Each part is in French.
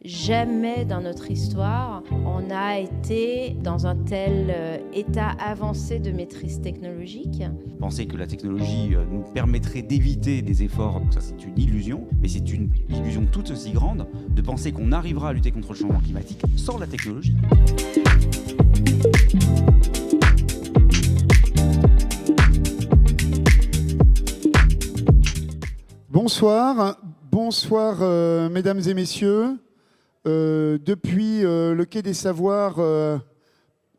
Jamais dans notre histoire, on a été dans un tel état avancé de maîtrise technologique. Penser que la technologie nous permettrait d'éviter des efforts, ça c'est une illusion, mais c'est une illusion tout aussi grande de penser qu'on arrivera à lutter contre le changement climatique sans la technologie. Bonsoir mesdames et messieurs. Depuis le Quai des Savoirs,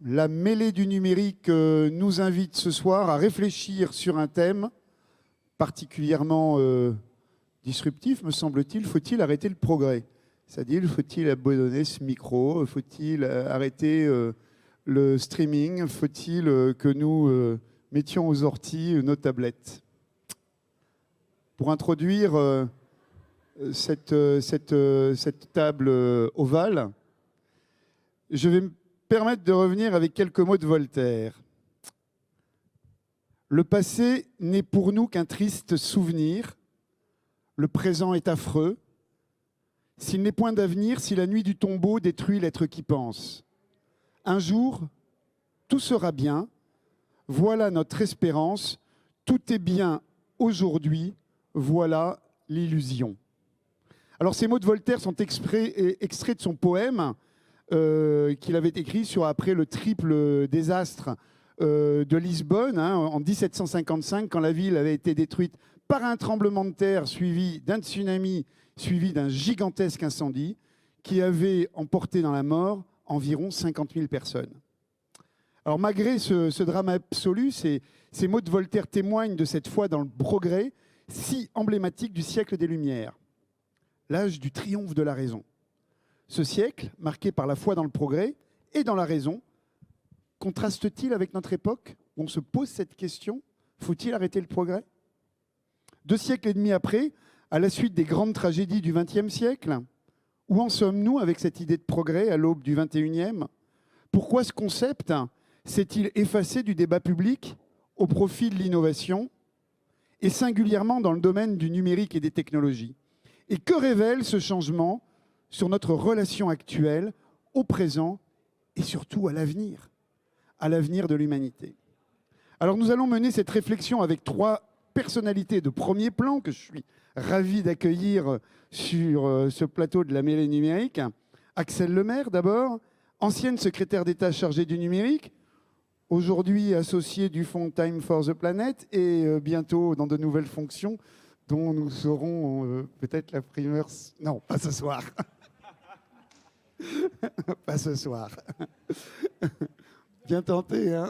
la mêlée du numérique nous invite ce soir à réfléchir sur un thème particulièrement disruptif, me semble-t-il. Faut-il arrêter le progrès? C'est-à-dire, faut-il abandonner ce micro? Faut-il arrêter le streaming? Faut-il que nous mettions aux orties nos tablettes? Pour introduire cette table ovale, je vais me permettre de revenir avec quelques mots de Voltaire. Le passé n'est pour nous qu'un triste souvenir. Le présent est affreux. S'il n'est point d'avenir, si la nuit du tombeau détruit l'être qui pense. Un jour, tout sera bien. Voilà notre espérance. Tout est bien aujourd'hui. Voilà l'illusion. Alors ces mots de Voltaire sont extraits de son poème qu'il avait écrit après le triple désastre de Lisbonne, en 1755, quand la ville avait été détruite par un tremblement de terre suivi d'un tsunami, suivi d'un gigantesque incendie qui avait emporté dans la mort environ 50 000 personnes. Alors malgré ce drame absolu, ces mots de Voltaire témoignent de cette foi dans le progrès si emblématique du siècle des Lumières. L'âge du triomphe de la raison. Ce siècle, marqué par la foi dans le progrès et dans la raison, contraste-t-il avec notre époque où on se pose cette question? Faut-il arrêter le progrès? 2 siècles et demi après, à la suite des grandes tragédies du XXe siècle, où en sommes-nous avec cette idée de progrès à l'aube du XXIe? Pourquoi ce concept s'est-il effacé du débat public au profit de l'innovation, et singulièrement dans le domaine du numérique et des technologies? Et que révèle ce changement sur notre relation actuelle, au présent et surtout à l'avenir de l'humanité? Alors nous allons mener cette réflexion avec 3 personnalités de premier plan que je suis ravi d'accueillir sur ce plateau de la mêlée numérique. Axelle Lemaire d'abord, ancienne secrétaire d'État chargée du numérique, aujourd'hui associée du fonds Time for the Planet et bientôt dans de nouvelles fonctions dont nous aurons peut-être la primeur... Non, pas ce soir. Pas ce soir. Bien tenté, hein?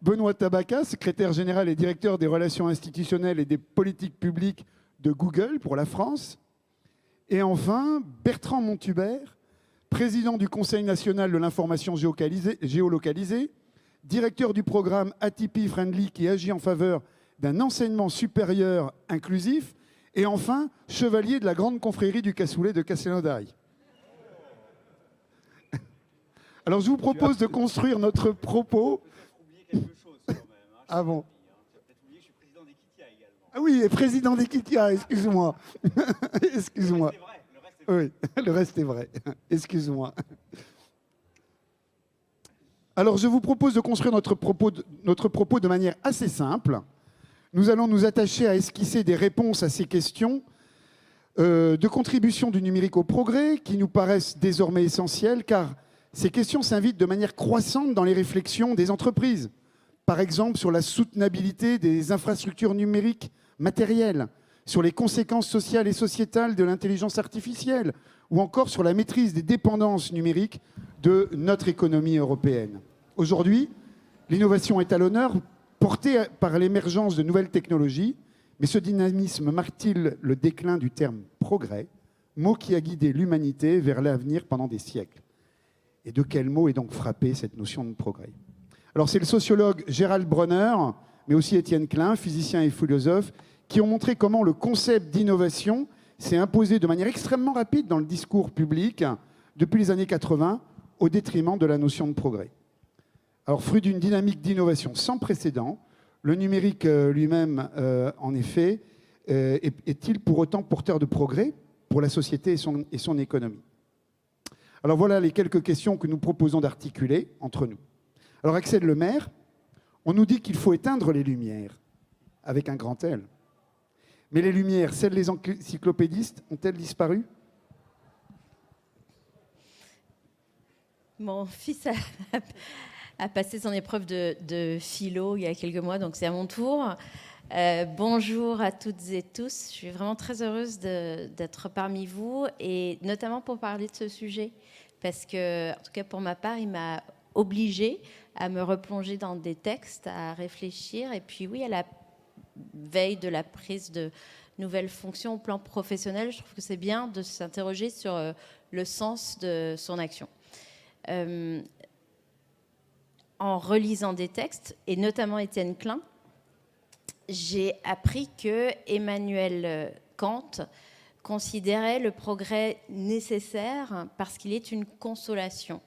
Benoît Tabaka, secrétaire général et directeur des relations institutionnelles et des politiques publiques de Google pour la France. Et enfin, Bertrand Montubert, président du Conseil national de l'information géolocalisée, directeur du programme ATP Friendly qui agit en faveur d'un enseignement supérieur inclusif, et enfin, chevalier de la grande confrérie du cassoulet de Castelnaudary. Alors, je vous propose de construire notre propos... Ah bon? Je suis président d'Equitia également. Ah oui, et président d'Equitia, excuse-moi. Excuse-moi. Oui, le reste est vrai. Excuse-moi. Alors, je vous propose de construire notre propos de manière assez simple. Nous allons nous attacher à esquisser des réponses à ces questions de contribution du numérique au progrès qui nous paraissent désormais essentielles, car ces questions s'invitent de manière croissante dans les réflexions des entreprises. Par exemple, sur la soutenabilité des infrastructures numériques matérielles, sur les conséquences sociales et sociétales de l'intelligence artificielle, ou encore sur la maîtrise des dépendances numériques de notre économie européenne. Aujourd'hui, l'innovation est à l'honneur, porté par l'émergence de nouvelles technologies, mais ce dynamisme marque-t-il le déclin du terme progrès, mot qui a guidé l'humanité vers l'avenir pendant des siècles? Et de quel mot est donc frappée cette notion de progrès? Alors c'est le sociologue Gérald Bronner, mais aussi Étienne Klein, physicien et philosophe, qui ont montré comment le concept d'innovation s'est imposé de manière extrêmement rapide dans le discours public depuis les années 80, au détriment de la notion de progrès. Alors, fruit d'une dynamique d'innovation sans précédent, le numérique lui-même, en effet, est-il pour autant porteur de progrès pour la société et son économie? Alors voilà les quelques questions que nous proposons d'articuler entre nous. Alors Axel Lemaire, on nous dit qu'il faut éteindre les lumières, avec un grand L. Mais les lumières, celles des encyclopédistes, ont-elles disparu? Mon fils a passé son épreuve de philo il y a quelques mois, donc c'est à mon tour. Bonjour à toutes et tous. Je suis vraiment très heureuse d'être parmi vous, et notamment pour parler de ce sujet, parce que, en tout cas pour ma part, il m'a obligée à me replonger dans des textes, à réfléchir, et puis oui, à la veille de la prise de nouvelles fonctions au plan professionnel, je trouve que c'est bien de s'interroger sur le sens de son action. En relisant des textes, et notamment Étienne Klein, j'ai appris que Emmanuel Kant considérait le progrès nécessaire parce qu'il est une consolation.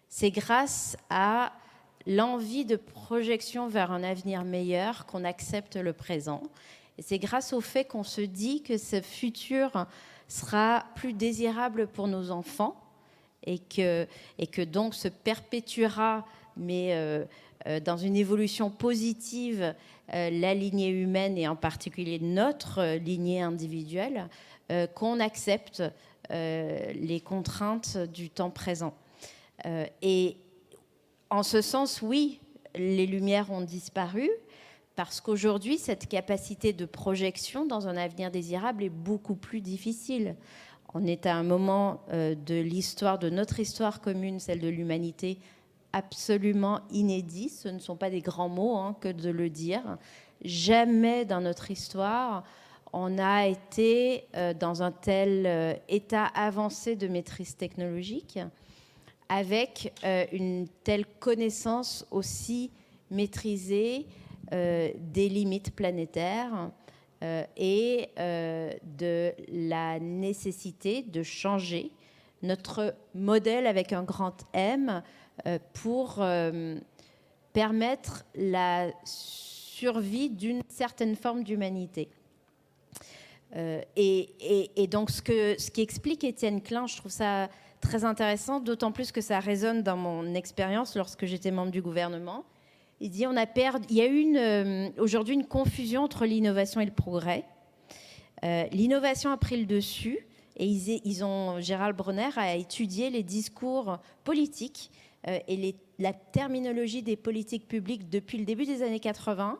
C'est grâce à l'envie de projection vers un avenir meilleur qu'on accepte le présent. Et c'est grâce au fait qu'on se dit que ce futur sera plus désirable pour nos enfants et que donc se perpétuera, mais dans une évolution positive, la lignée humaine et en particulier notre lignée individuelle, qu'on accepte les contraintes du temps présent. Et en ce sens, oui, les lumières ont disparu parce qu'aujourd'hui, cette capacité de projection dans un avenir désirable est beaucoup plus difficile. On est à un moment de l'histoire, de notre histoire commune, celle de l'humanité, absolument inédit. Ce ne sont pas des grands mots que de le dire. Jamais dans notre histoire, on a été dans un tel état avancé de maîtrise technologique, avec une telle connaissance aussi maîtrisée des limites planétaires et de la nécessité de changer notre modèle avec un grand M pour permettre la survie d'une certaine forme d'humanité. Et donc ce qui explique Étienne Klein, je trouve ça très intéressant, d'autant plus que ça résonne dans mon expérience lorsque j'étais membre du gouvernement. Il dit il y a eu aujourd'hui une confusion entre l'innovation et le progrès. L'innovation a pris le dessus, et Gérald Bronner a étudié les discours politiques et la terminologie des politiques publiques depuis le début des années 80,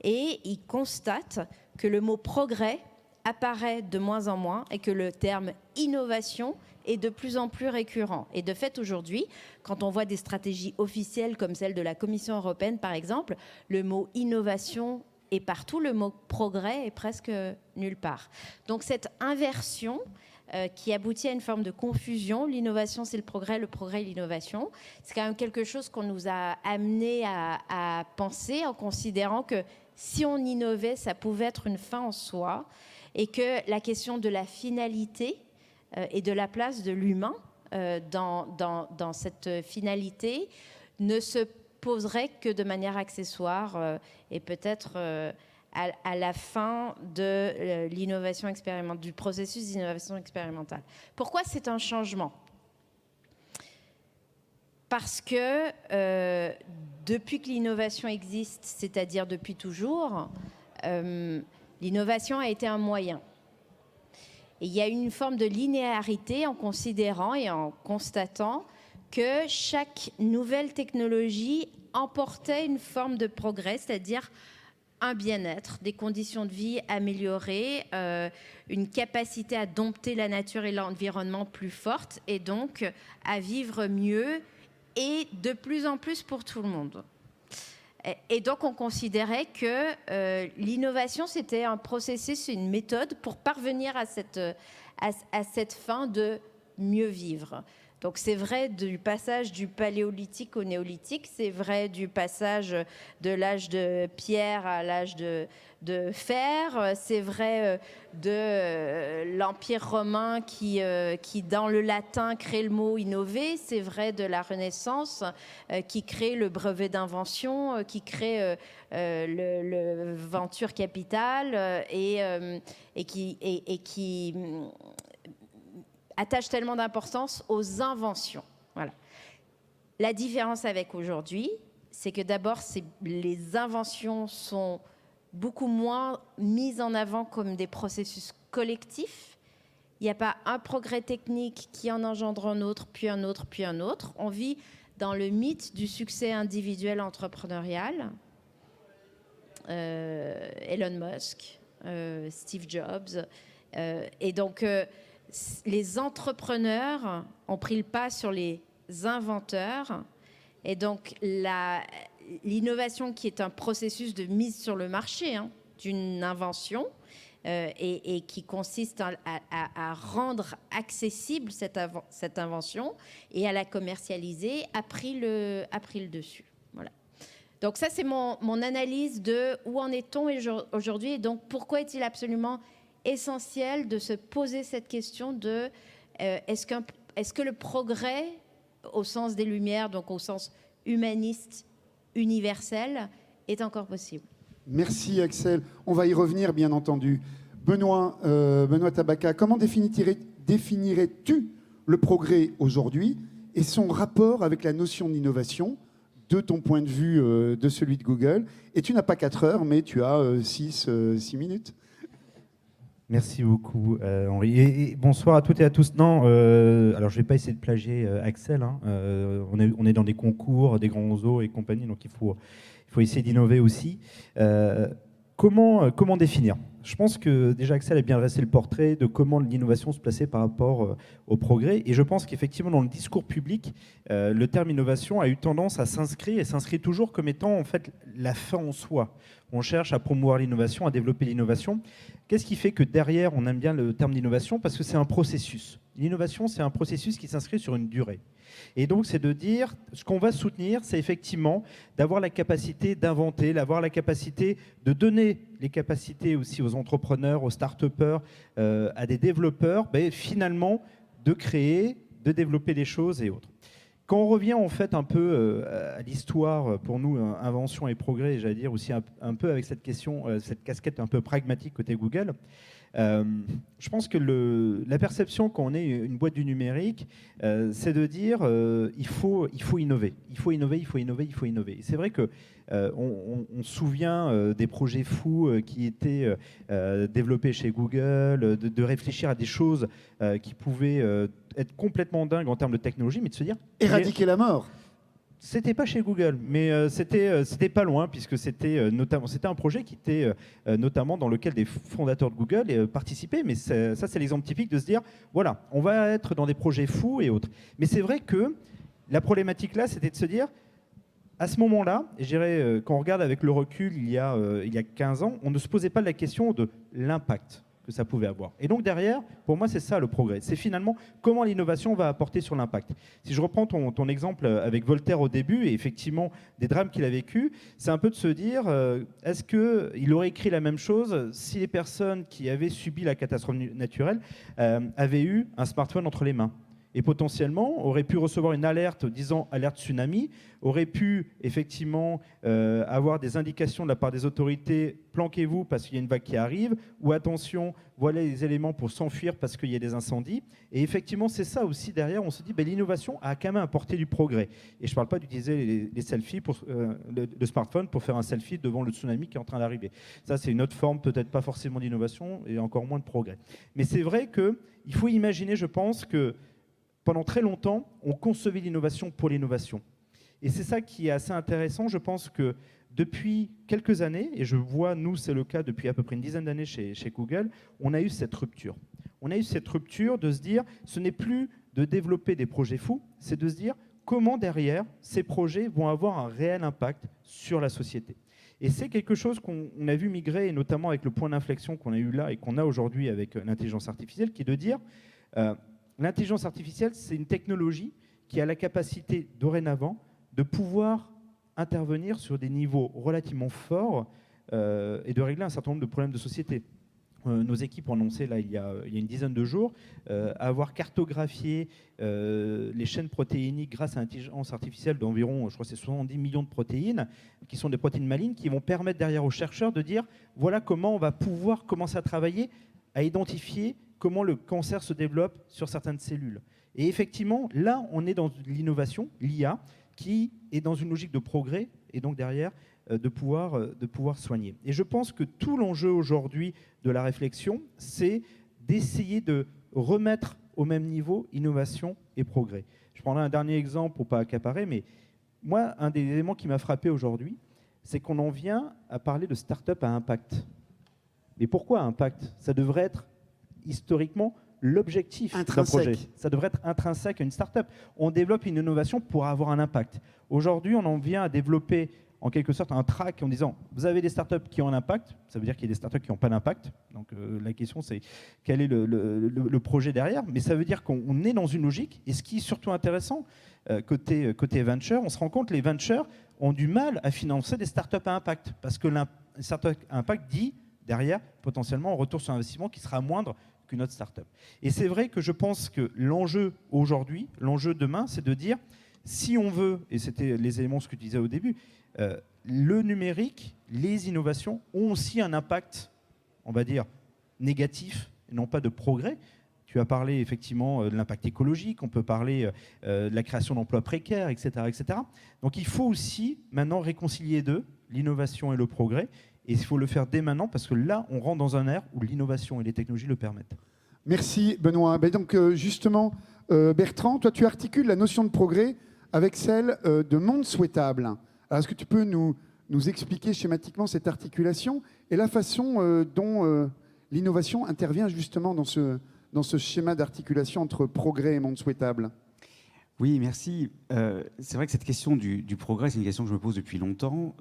et il constate que le mot progrès apparaît de moins en moins et que le terme innovation est de plus en plus récurrent. Et de fait, aujourd'hui, quand on voit des stratégies officielles comme celle de la Commission européenne, par exemple, le mot innovation est partout, le mot progrès est presque nulle part. Donc cette inversion qui aboutit à une forme de confusion, l'innovation c'est le progrès l'innovation, c'est quand même quelque chose qu'on nous a amené à penser en considérant que si on innovait, ça pouvait être une fin en soi, et que la question de la finalité et de la place de l'humain dans cette finalité ne se poserait que de manière accessoire et peut-être à la fin de l'innovation expérimentale, du processus d'innovation expérimentale. Pourquoi c'est un changement ? Parce que depuis que l'innovation existe, c'est-à-dire depuis toujours, l'innovation a été un moyen. Et il y a une forme de linéarité en considérant et en constatant que chaque nouvelle technologie emportait une forme de progrès, c'est-à-dire un bien-être, des conditions de vie améliorées, une capacité à dompter la nature et l'environnement plus forte, et donc à vivre mieux et de plus en plus pour tout le monde. Et donc, on considérait que l'innovation, c'était un processus, une méthode pour parvenir à cette fin de mieux vivre. Donc, c'est vrai du passage du paléolithique au néolithique, c'est vrai du passage de l'âge de pierre à l'âge de fer, c'est vrai de l'Empire romain qui, dans le latin, crée le mot innover, c'est vrai de la Renaissance qui crée le brevet d'invention, qui crée le venture capital et qui attache tellement d'importance aux inventions. Voilà. La différence avec aujourd'hui, c'est que d'abord, les inventions sont beaucoup moins mises en avant comme des processus collectifs. Il n'y a pas un progrès technique qui en engendre un autre, puis un autre, puis un autre. On vit dans le mythe du succès individuel entrepreneurial. Elon Musk, Steve Jobs. Et donc, les entrepreneurs ont pris le pas sur les inventeurs. Et donc, l'innovation qui est un processus de mise sur le marché d'une invention et qui consiste à rendre accessible cette invention et à la commercialiser a pris le dessus. Voilà. Donc ça, c'est mon analyse de où en est-on aujourd'hui et donc pourquoi est-il absolument essentiel de se poser cette question de est-ce que le progrès au sens des Lumières, donc au sens humaniste, universel, est encore possible. Merci Axel. On va y revenir, bien entendu. Benoît Tabaka, comment définirais-tu le progrès aujourd'hui et son rapport avec la notion d'innovation de ton point de vue, de celui de Google? Et tu n'as pas 4 heures, mais tu as 6 minutes. Merci beaucoup, Henri. Et bonsoir à toutes et à tous. Non, alors je ne vais pas essayer de plagier Axel. On est dans des concours, des grands os et compagnie, donc il faut essayer d'innover aussi. Comment définir ? Je pense que déjà Axel a bien dressé le portrait de comment l'innovation se plaçait par rapport au progrès. Et je pense qu'effectivement, dans le discours public, le terme innovation a eu tendance à s'inscrire et s'inscrit toujours comme étant en fait la fin en soi. On cherche à promouvoir l'innovation, à développer l'innovation. Qu'est-ce qui fait que derrière, on aime bien le terme d'innovation ? Parce que c'est un processus. L'innovation, c'est un processus qui s'inscrit sur une durée. Et donc, c'est de dire, ce qu'on va soutenir, c'est effectivement d'avoir la capacité d'inventer, d'avoir la capacité de donner les capacités aussi aux entrepreneurs, aux start-upers, à des développeurs, finalement, de créer, de développer des choses et autres. Quand on revient en fait un peu à l'histoire, pour nous, invention et progrès, j'allais dire aussi un peu avec cette question, cette casquette un peu pragmatique côté Google, je pense que la perception quand on est une boîte du numérique, c'est de dire il faut innover. Il faut innover. C'est vrai que on se souvient des projets fous qui étaient développés chez Google, de réfléchir à des choses qui pouvaient être complètement dingues en termes de technologie, mais de se dire... Éradiquer la mort. C'était pas chez Google, mais c'était pas loin, puisque c'était un projet qui était notamment dans lequel des fondateurs de Google participaient. Mais ça, c'est l'exemple typique de se dire, voilà, on va être dans des projets fous et autres. Mais c'est vrai que la problématique là, c'était de se dire, à ce moment-là, je dirais, quand on regarde avec le recul, il y a 15 ans, on ne se posait pas la question de l'impact que ça pouvait avoir. Et donc derrière, pour moi, c'est ça le progrès. C'est finalement comment l'innovation va apporter sur l'impact. Si je reprends ton exemple avec Voltaire au début, et effectivement des drames qu'il a vécu, c'est un peu de se dire, est-ce qu'il aurait écrit la même chose si les personnes qui avaient subi la catastrophe naturelle avaient eu un smartphone entre les mains ? Et potentiellement aurait pu recevoir une alerte disant alerte tsunami, aurait pu effectivement avoir des indications de la part des autorités, planquez-vous parce qu'il y a une vague qui arrive, ou attention, voilà les éléments pour s'enfuir parce qu'il y a des incendies. Et effectivement, c'est ça aussi derrière, on se dit, l'innovation a quand même apporté du progrès. Et je ne parle pas d'utiliser les selfies, le smartphone pour faire un selfie devant le tsunami qui est en train d'arriver. Ça, c'est une autre forme, peut-être pas forcément d'innovation et encore moins de progrès. Mais c'est vrai qu'il faut imaginer, je pense, que pendant très longtemps, on concevait l'innovation pour l'innovation. Et c'est ça qui est assez intéressant. Je pense que depuis quelques années, et je vois, nous, c'est le cas depuis à peu près une dizaine d'années chez Google, on a eu cette rupture. On a eu cette rupture de se dire, ce n'est plus de développer des projets fous, c'est de se dire comment derrière, ces projets vont avoir un réel impact sur la société. Et c'est quelque chose qu'on a vu migrer, et notamment avec le point d'inflexion qu'on a eu là et qu'on a aujourd'hui avec l'intelligence artificielle, qui est de dire... l'intelligence artificielle, c'est une technologie qui a la capacité dorénavant de pouvoir intervenir sur des niveaux relativement forts et de régler un certain nombre de problèmes de société. Nos équipes ont annoncé là, il y a une dizaine de jours avoir cartographié les chaînes protéiniques grâce à l'intelligence artificielle d'environ, je crois que c'est 70 millions de protéines, qui sont des protéines malignes, qui vont permettre derrière aux chercheurs de dire voilà comment on va pouvoir commencer à travailler, à identifier comment le cancer se développe sur certaines cellules. Et effectivement, là, on est dans l'innovation, l'IA, qui est dans une logique de progrès, et donc derrière, de pouvoir soigner. Et je pense que tout l'enjeu aujourd'hui de la réflexion, c'est d'essayer de remettre au même niveau innovation et progrès. Je prendrai un dernier exemple pour ne pas accaparer, mais moi, un des éléments qui m'a frappé aujourd'hui, c'est qu'on en vient à parler de start-up à impact. Mais pourquoi impact? Ça devrait être historiquement l'objectif d'un projet. Ça devrait être intrinsèque à une start-up. On développe une innovation pour avoir un impact. Aujourd'hui, on en vient à développer en quelque sorte un track en disant vous avez des startups qui ont un impact, ça veut dire qu'il y a des startups qui n'ont pas d'impact. Donc la question c'est quel est le projet derrière, mais ça veut dire qu'on est dans une logique. Et ce qui est surtout intéressant côté venture, on se rend compte que les ventures ont du mal à financer des startups à impact parce que une startup à impact dit derrière potentiellement un retour sur investissement qui sera moindre qu'une autre startup. Et c'est vrai que je pense que l'enjeu aujourd'hui, l'enjeu demain, c'est de dire si on veut, et c'était les éléments ce que tu disais au début, le numérique, les innovations ont aussi un impact, on va dire, négatif, et non pas de progrès. Tu as parlé effectivement de l'impact écologique, on peut parler de la création d'emplois précaires, etc., etc. Donc il faut aussi maintenant réconcilier deux, l'innovation et le progrès, et il faut le faire dès maintenant parce que là, on rentre dans un ère où l'innovation et les technologies le permettent. Merci Benoît. Ben donc justement, Bertrand, toi tu articules la notion de progrès avec celle de monde souhaitable. Alors est-ce que tu peux nous expliquer schématiquement cette articulation et la façon dont l'innovation intervient justement dans ce schéma d'articulation entre progrès et monde souhaitable? Oui, merci. C'est vrai que cette question du progrès, c'est une question que je me pose depuis longtemps.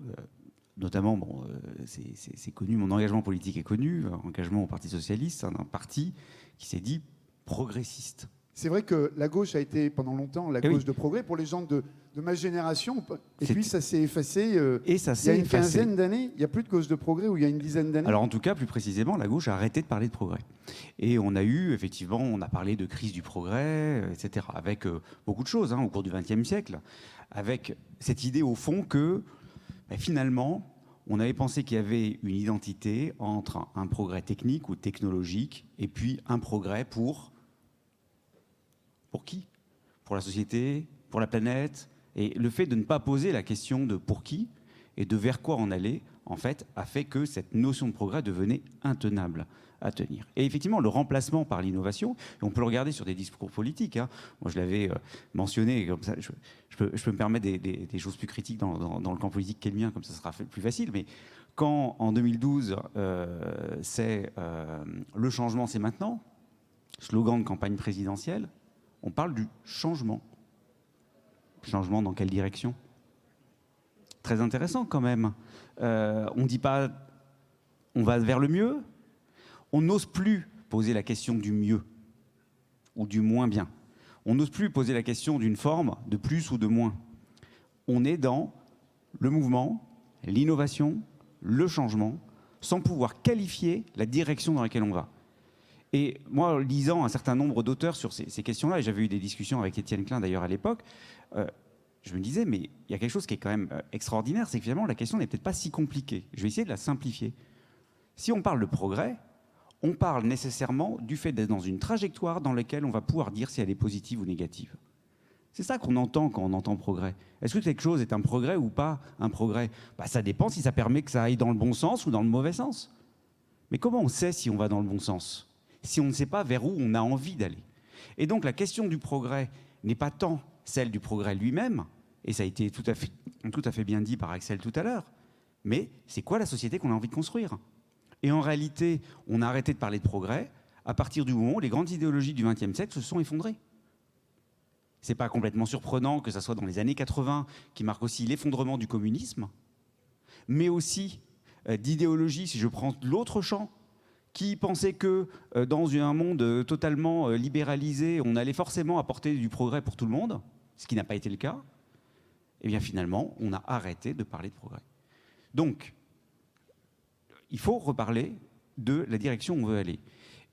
Notamment, bon, c'est connu, mon engagement politique est connu, engagement au Parti socialiste, un parti qui s'est dit progressiste. C'est vrai que la gauche a été pendant longtemps la gauche de progrès pour les gens de ma génération. Et puis ça s'est effacé il y a une quinzaine d'années. Il n'y a plus de gauche de progrès ou il y a une dizaine d'années. Alors en tout cas, plus précisément, la gauche a arrêté de parler de progrès. Et on a eu, effectivement, on a parlé de crise du progrès, etc. Avec beaucoup de choses au cours du XXe siècle. Avec cette idée au fond que finalement, on avait pensé qu'il y avait une identité entre un progrès technique ou technologique et puis un progrès pour qui? Pour la société, pour la planète. Et le fait de ne pas poser la question de pour qui et de vers quoi on allait, en fait, a fait que cette notion de progrès devenait intenable à tenir. Et effectivement, le remplacement par l'innovation, on peut le regarder sur des discours politiques. Moi, je l'avais mentionné, comme ça, je peux me permettre des choses plus critiques dans le camp politique qu'est le mien, comme ça sera plus facile. Mais quand, en 2012, c'est le changement, c'est maintenant, slogan de campagne présidentielle, on parle du changement. Changement dans quelle direction? Très intéressant quand même. On ne dit pas on va vers le mieux. On n'ose plus poser la question du mieux ou du moins bien. On n'ose plus poser la question d'une forme de plus ou de moins. On est dans le mouvement, l'innovation, le changement, sans pouvoir qualifier la direction dans laquelle on va. Et moi, lisant un certain nombre d'auteurs sur ces questions-là, et j'avais eu des discussions avec Étienne Klein d'ailleurs à l'époque, je me disais, mais il y a quelque chose qui est quand même extraordinaire, c'est que finalement la question n'est peut-être pas si compliquée. Je vais essayer de la simplifier. Si on parle de progrès, on parle nécessairement du fait d'être dans une trajectoire dans laquelle on va pouvoir dire si elle est positive ou négative. C'est ça qu'on entend quand on entend progrès. Est-ce que quelque chose est un progrès ou pas un progrès? Ça dépend si ça permet que ça aille dans le bon sens ou dans le mauvais sens. Mais comment on sait si on va dans le bon sens si on ne sait pas vers où on a envie d'aller? Et donc la question du progrès n'est pas tant celle du progrès lui-même, et ça a été tout à fait bien dit par Axel tout à l'heure, mais c'est quoi la société qu'on a envie de construire? Et en réalité, on a arrêté de parler de progrès à partir du moment où les grandes idéologies du XXe siècle se sont effondrées. C'est pas complètement surprenant que ça soit dans les années 80, qui marque aussi l'effondrement du communisme, mais aussi d'idéologies, si je prends l'autre champ, qui pensaient que dans un monde totalement libéralisé, on allait forcément apporter du progrès pour tout le monde, ce qui n'a pas été le cas, et bien finalement, on a arrêté de parler de progrès. Donc, il faut reparler de la direction où on veut aller.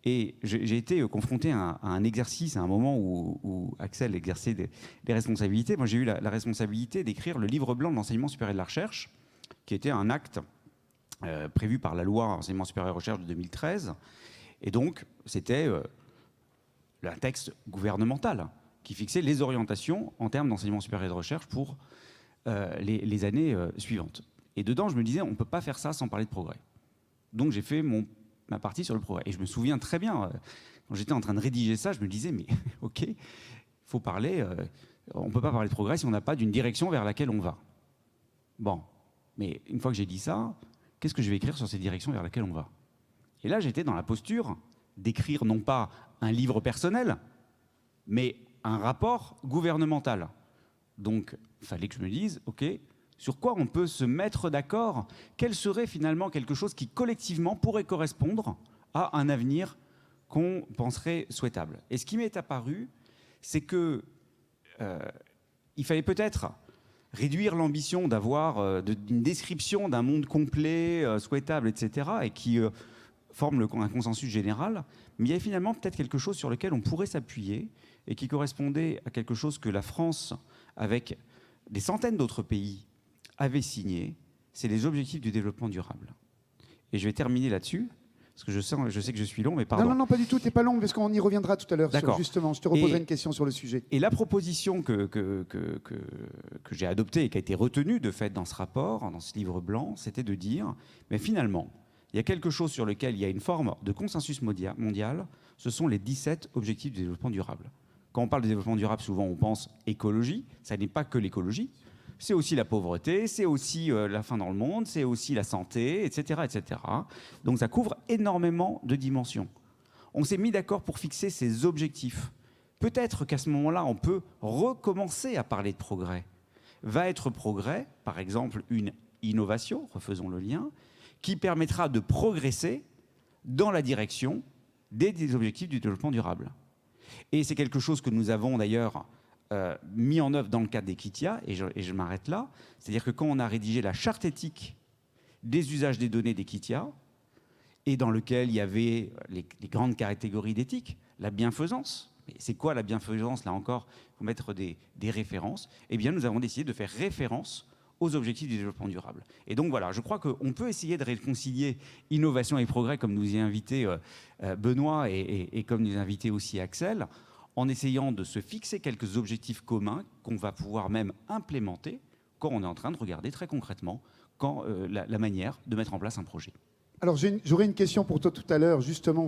Et j'ai été confronté à un exercice, à un moment où Axel exerçait des responsabilités. Moi, j'ai eu la responsabilité d'écrire le livre blanc de l'enseignement supérieur et de la recherche, qui était un acte prévu par la loi enseignement supérieur et recherche de 2013. Et donc, c'était un texte gouvernemental qui fixait les orientations en termes d'enseignement supérieur et de recherche pour les années suivantes. Et dedans, je me disais, on ne peut pas faire ça sans parler de progrès. Donc j'ai fait ma partie sur le progrès. Et je me souviens très bien, quand j'étais en train de rédiger ça, je me disais, mais ok, il faut parler, on ne peut pas parler de progrès si on n'a pas d'une direction vers laquelle on va. Bon, mais une fois que j'ai dit ça, qu'est-ce que je vais écrire sur cette direction vers laquelle on va? Et là, j'étais dans la posture d'écrire non pas un livre personnel, mais un rapport gouvernemental. Donc, il fallait que je me dise, ok, sur quoi on peut se mettre d'accord? Quel serait finalement quelque chose qui collectivement pourrait correspondre à un avenir qu'on penserait souhaitable? Et ce qui m'est apparu, c'est que il fallait peut-être réduire l'ambition d'avoir une description d'un monde complet, souhaitable, etc., et qui forme un consensus général, mais il y avait finalement peut-être quelque chose sur lequel on pourrait s'appuyer et qui correspondait à quelque chose que la France, avec des centaines d'autres pays, avait signé, c'est les objectifs du développement durable. Et je vais terminer là-dessus, parce que je sais que je suis long, mais pardon. Non, pas du tout, t'es pas long, parce qu'on y reviendra tout à l'heure. Justement, je te reposerai une question sur le sujet. Et la proposition que j'ai adoptée et qui a été retenue, de fait, dans ce rapport, dans ce livre blanc, c'était de dire, mais finalement, il y a quelque chose sur lequel il y a une forme de consensus mondial, ce sont les 17 objectifs du développement durable. Quand on parle de développement durable, souvent on pense écologie, ça n'est pas que l'écologie, c'est aussi la pauvreté, c'est aussi la faim dans le monde, c'est aussi la santé, etc., etc. Donc ça couvre énormément de dimensions. On s'est mis d'accord pour fixer ces objectifs. Peut-être qu'à ce moment-là, on peut recommencer à parler de progrès. Va être progrès, par exemple, une innovation, refaisons le lien, qui permettra de progresser dans la direction des objectifs du développement durable. Et c'est quelque chose que nous avons d'ailleurs mis en œuvre dans le cadre des KITIA, et je m'arrête là. C'est-à-dire que quand on a rédigé la charte éthique des usages des données des KITIA, et dans lequel il y avait les grandes catégories d'éthique, la bienfaisance. Mais c'est quoi la bienfaisance? Là encore, il faut mettre des références. Eh bien, nous avons décidé de faire référence aux objectifs du développement durable. Et donc voilà, je crois qu'on peut essayer de réconcilier innovation et progrès, comme nous y a invité Benoît et comme nous y a invité aussi Axel, en essayant de se fixer quelques objectifs communs qu'on va pouvoir même implémenter quand on est en train de regarder très concrètement la manière de mettre en place un projet. Alors j'aurais une question pour toi tout à l'heure, justement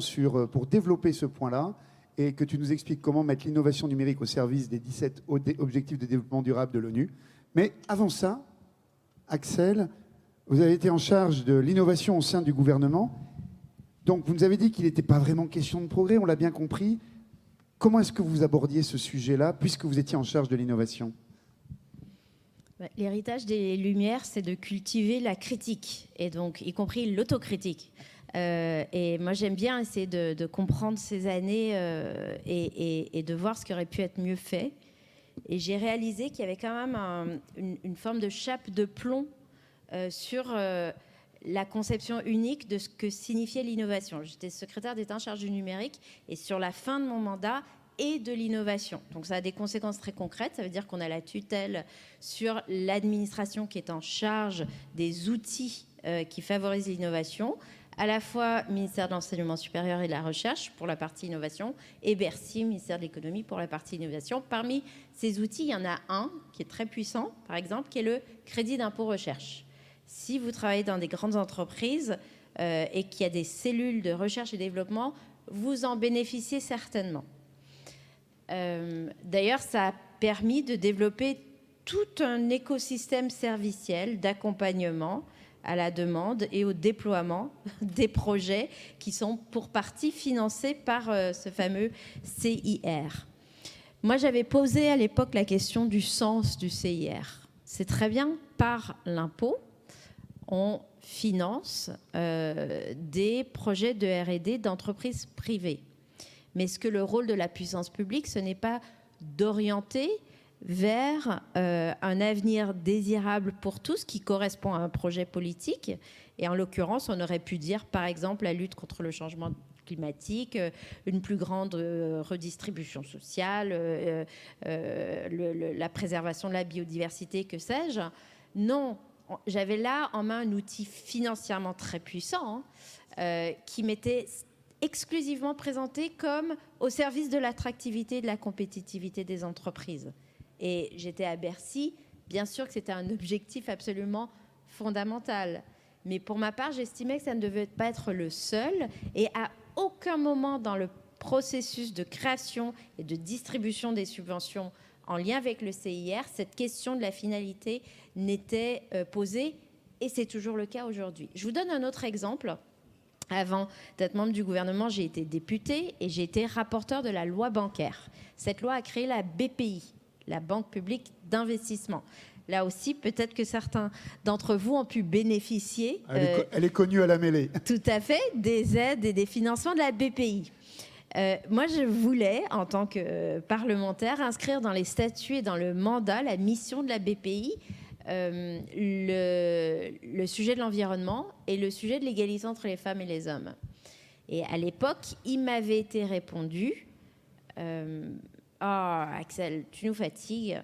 pour développer ce point-là, et que tu nous expliques comment mettre l'innovation numérique au service des 17 objectifs de développement durable de l'ONU. Mais avant ça, Axel, vous avez été en charge de l'innovation au sein du gouvernement. Donc, vous nous avez dit qu'il n'était pas vraiment question de progrès, on l'a bien compris. Comment est-ce que vous abordiez ce sujet-là, puisque vous étiez en charge de l'innovation? L'héritage des Lumières, c'est de cultiver la critique, et donc y compris l'autocritique. Et moi, j'aime bien essayer de comprendre ces années et de voir ce qui aurait pu être mieux fait. Et j'ai réalisé qu'il y avait quand même une forme de chape de plomb sur la conception unique de ce que signifiait l'innovation. J'étais secrétaire d'État en charge du numérique et sur la fin de mon mandat et de l'innovation. Donc ça a des conséquences très concrètes. Ça veut dire qu'on a la tutelle sur l'administration qui est en charge des outils qui favorisent l'innovation, à la fois ministère de l'Enseignement supérieur et de la Recherche pour la partie innovation et Bercy, ministère de l'Économie pour la partie innovation. Parmi ces outils, il y en a un qui est très puissant, par exemple, qui est le crédit d'impôt recherche. Si vous travaillez dans des grandes entreprises et qu'il y a des cellules de recherche et développement, vous en bénéficiez certainement. D'ailleurs, ça a permis de développer tout un écosystème serviciel d'accompagnement à la demande et au déploiement des projets qui sont pour partie financés par ce fameux CIR. Moi, j'avais posé à l'époque la question du sens du CIR. C'est très bien, par l'impôt, on finance des projets de R&D d'entreprises privées. Mais est-ce que le rôle de la puissance publique, ce n'est pas d'orienter vers un avenir désirable pour tous qui correspond à un projet politique? Et en l'occurrence, on aurait pu dire, par exemple, la lutte contre le changement climatique, une plus grande redistribution sociale, la préservation de la biodiversité, que sais-je. Non, j'avais là en main un outil financièrement très puissant qui mettait exclusivement présenté comme au service de l'attractivité et de la compétitivité des entreprises. Et j'étais à Bercy, bien sûr que c'était un objectif absolument fondamental. Mais pour ma part, j'estimais que ça ne devait pas être le seul. Et à aucun moment dans le processus de création et de distribution des subventions en lien avec le CIR, cette question de la finalité n'était posée. Et c'est toujours le cas aujourd'hui. Je vous donne un autre exemple. Avant d'être membre du gouvernement, j'ai été députée et j'ai été rapporteur de la loi bancaire. Cette loi a créé la BPI, la Banque publique d'investissement. Là aussi, peut-être que certains d'entre vous ont pu bénéficier. Elle est connue à la mêlée. Tout à fait, des aides et des financements de la BPI. Moi, je voulais, en tant que parlementaire, inscrire dans les statuts et dans le mandat la mission de la BPI, le sujet de l'environnement et le sujet de l'égalité entre les femmes et les hommes. Et à l'époque, il m'avait été répondu Axel, tu nous fatigues.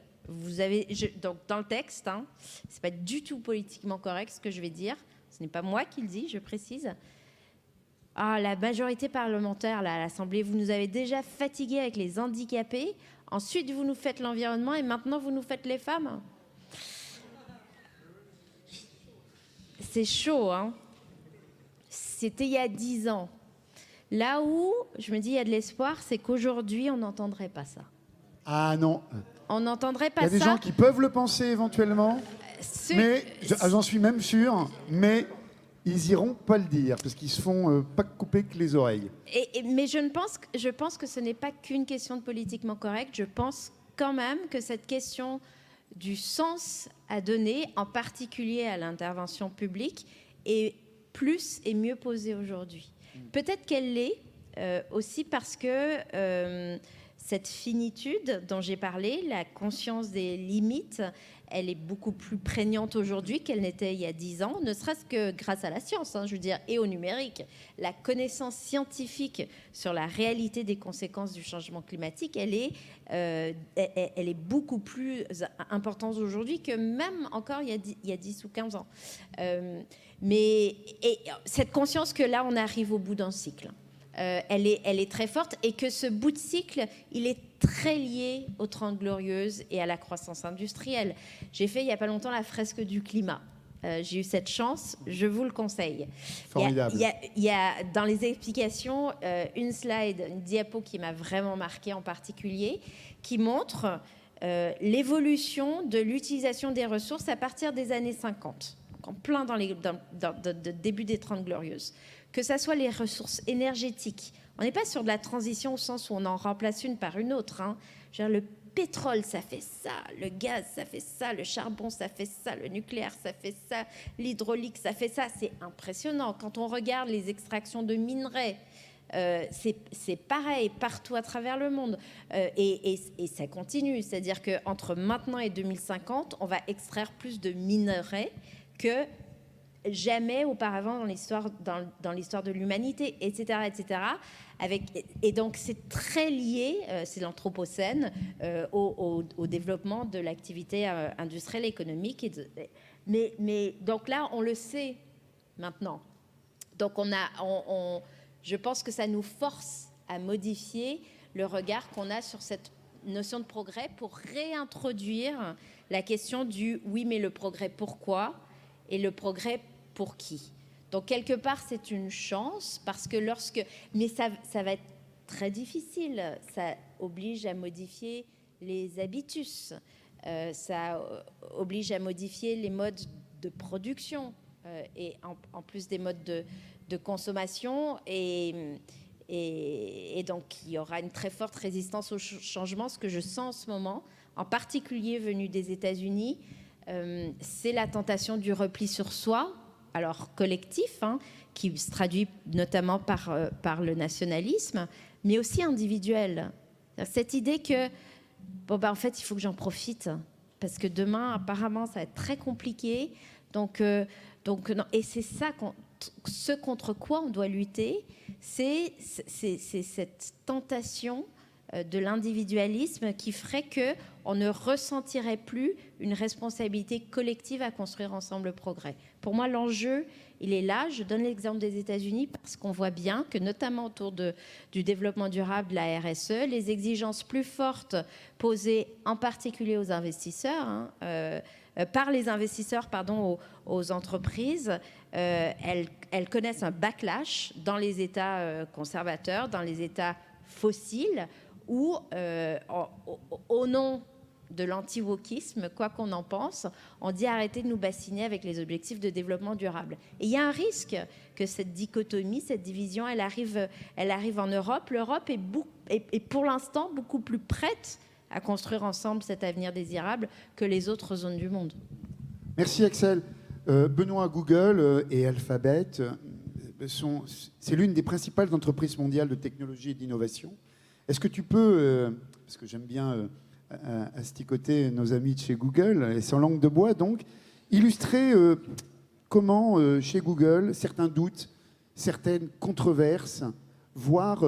Donc dans le texte, hein, c'est pas du tout politiquement correct ce que je vais dire. Ce n'est pas moi qui le dis, je précise. La majorité parlementaire là, à l'Assemblée, vous nous avez déjà fatigués avec les handicapés. Ensuite, vous nous faites l'environnement et maintenant, vous nous faites les femmes. C'est chaud, hein. C'était il y a 10 ans. Là où je me dis il y a de l'espoir, c'est qu'aujourd'hui, on n'entendrait pas ça. Ah non. On n'entendrait pas ça. Il y a des gens qui peuvent le penser éventuellement, mais j'en suis même sûr, mais ils iront pas le dire parce qu'ils se font pas couper que les oreilles. Mais je pense que ce n'est pas qu'une question de politiquement correct. Je pense quand même que cette question du sens à donner, en particulier à l'intervention publique, est plus et mieux posée aujourd'hui. Peut-être qu'elle l'est aussi parce que cette finitude dont j'ai parlé, la conscience des limites, elle est beaucoup plus prégnante aujourd'hui qu'elle n'était il y a 10 ans, ne serait-ce que grâce à la science, je veux dire, et au numérique. La connaissance scientifique sur la réalité des conséquences du changement climatique, elle est beaucoup plus importante aujourd'hui que même encore il y a 10 ou 15 ans. Mais cette conscience que là, on arrive au bout d'un cycle. Elle est très forte et que ce bout de cycle, il est très lié aux 30 Glorieuses et à la croissance industrielle. J'ai fait il n'y a pas longtemps la fresque du climat. J'ai eu cette chance, je vous le conseille. Formidable. Il y a dans les explications une slide, une diapo qui m'a vraiment marquée en particulier, qui montre l'évolution de l'utilisation des ressources à partir des années 50, en plein dans le début des 30 Glorieuses. Que ça soit les ressources énergétiques. On n'est pas sur de la transition au sens où on en remplace une par une autre. Genre le pétrole, ça fait ça. Le gaz, ça fait ça. Le charbon, ça fait ça. Le nucléaire, ça fait ça. L'hydraulique, ça fait ça. C'est impressionnant. Quand on regarde les extractions de minerais, c'est pareil partout à travers le monde. Et ça continue. C'est-à-dire qu'entre maintenant et 2050, on va extraire plus de minerais que jamais auparavant dans l'histoire de l'humanité, etc., etc. Et donc, c'est très lié, c'est l'anthropocène, au développement de l'activité industrielle, économique. Mais donc là, on le sait maintenant. Donc, je pense que ça nous force à modifier le regard qu'on a sur cette notion de progrès pour réintroduire la question du « oui, mais le progrès, pourquoi ?» et le progrès pour qui. Donc, quelque part, c'est une chance parce que mais ça va être très difficile. Ça oblige à modifier les habitus. Ça oblige à modifier les modes de production et en plus des modes de consommation. Et donc, il y aura une très forte résistance au changement. Ce que je sens en ce moment, en particulier venu des États-Unis, c'est la tentation du repli sur soi, alors collectif, qui se traduit notamment par le nationalisme, mais aussi individuel. Cette idée que, en fait, il faut que j'en profite, parce que demain, apparemment, ça va être très compliqué. Donc non. Et c'est ça, ce contre quoi on doit lutter, c'est cette tentation de l'individualisme qui ferait qu'on ne ressentirait plus une responsabilité collective à construire ensemble le progrès. Pour moi, l'enjeu, il est là. Je donne l'exemple des États-Unis parce qu'on voit bien que, notamment autour du développement durable, de la RSE, les exigences plus fortes posées en particulier aux investisseurs, par les investisseurs, aux entreprises, elles connaissent un backlash dans les États conservateurs, dans les États fossiles, où, au nom de l'anti-wokisme, quoi qu'on en pense, on dit arrêtez de nous bassiner avec les objectifs de développement durable. Et il y a un risque que cette dichotomie, cette division, elle arrive en Europe. L'Europe est pour l'instant beaucoup plus prête à construire ensemble cet avenir désirable que les autres zones du monde. Merci Axel. Benoît, Google et Alphabet, c'est l'une des principales entreprises mondiales de technologie et d'innovation. Est-ce que tu peux, parce que j'aime bien asticoter nos amis de chez Google, et sans langue de bois donc, illustrer comment chez Google, certains doutes, certaines controverses, voire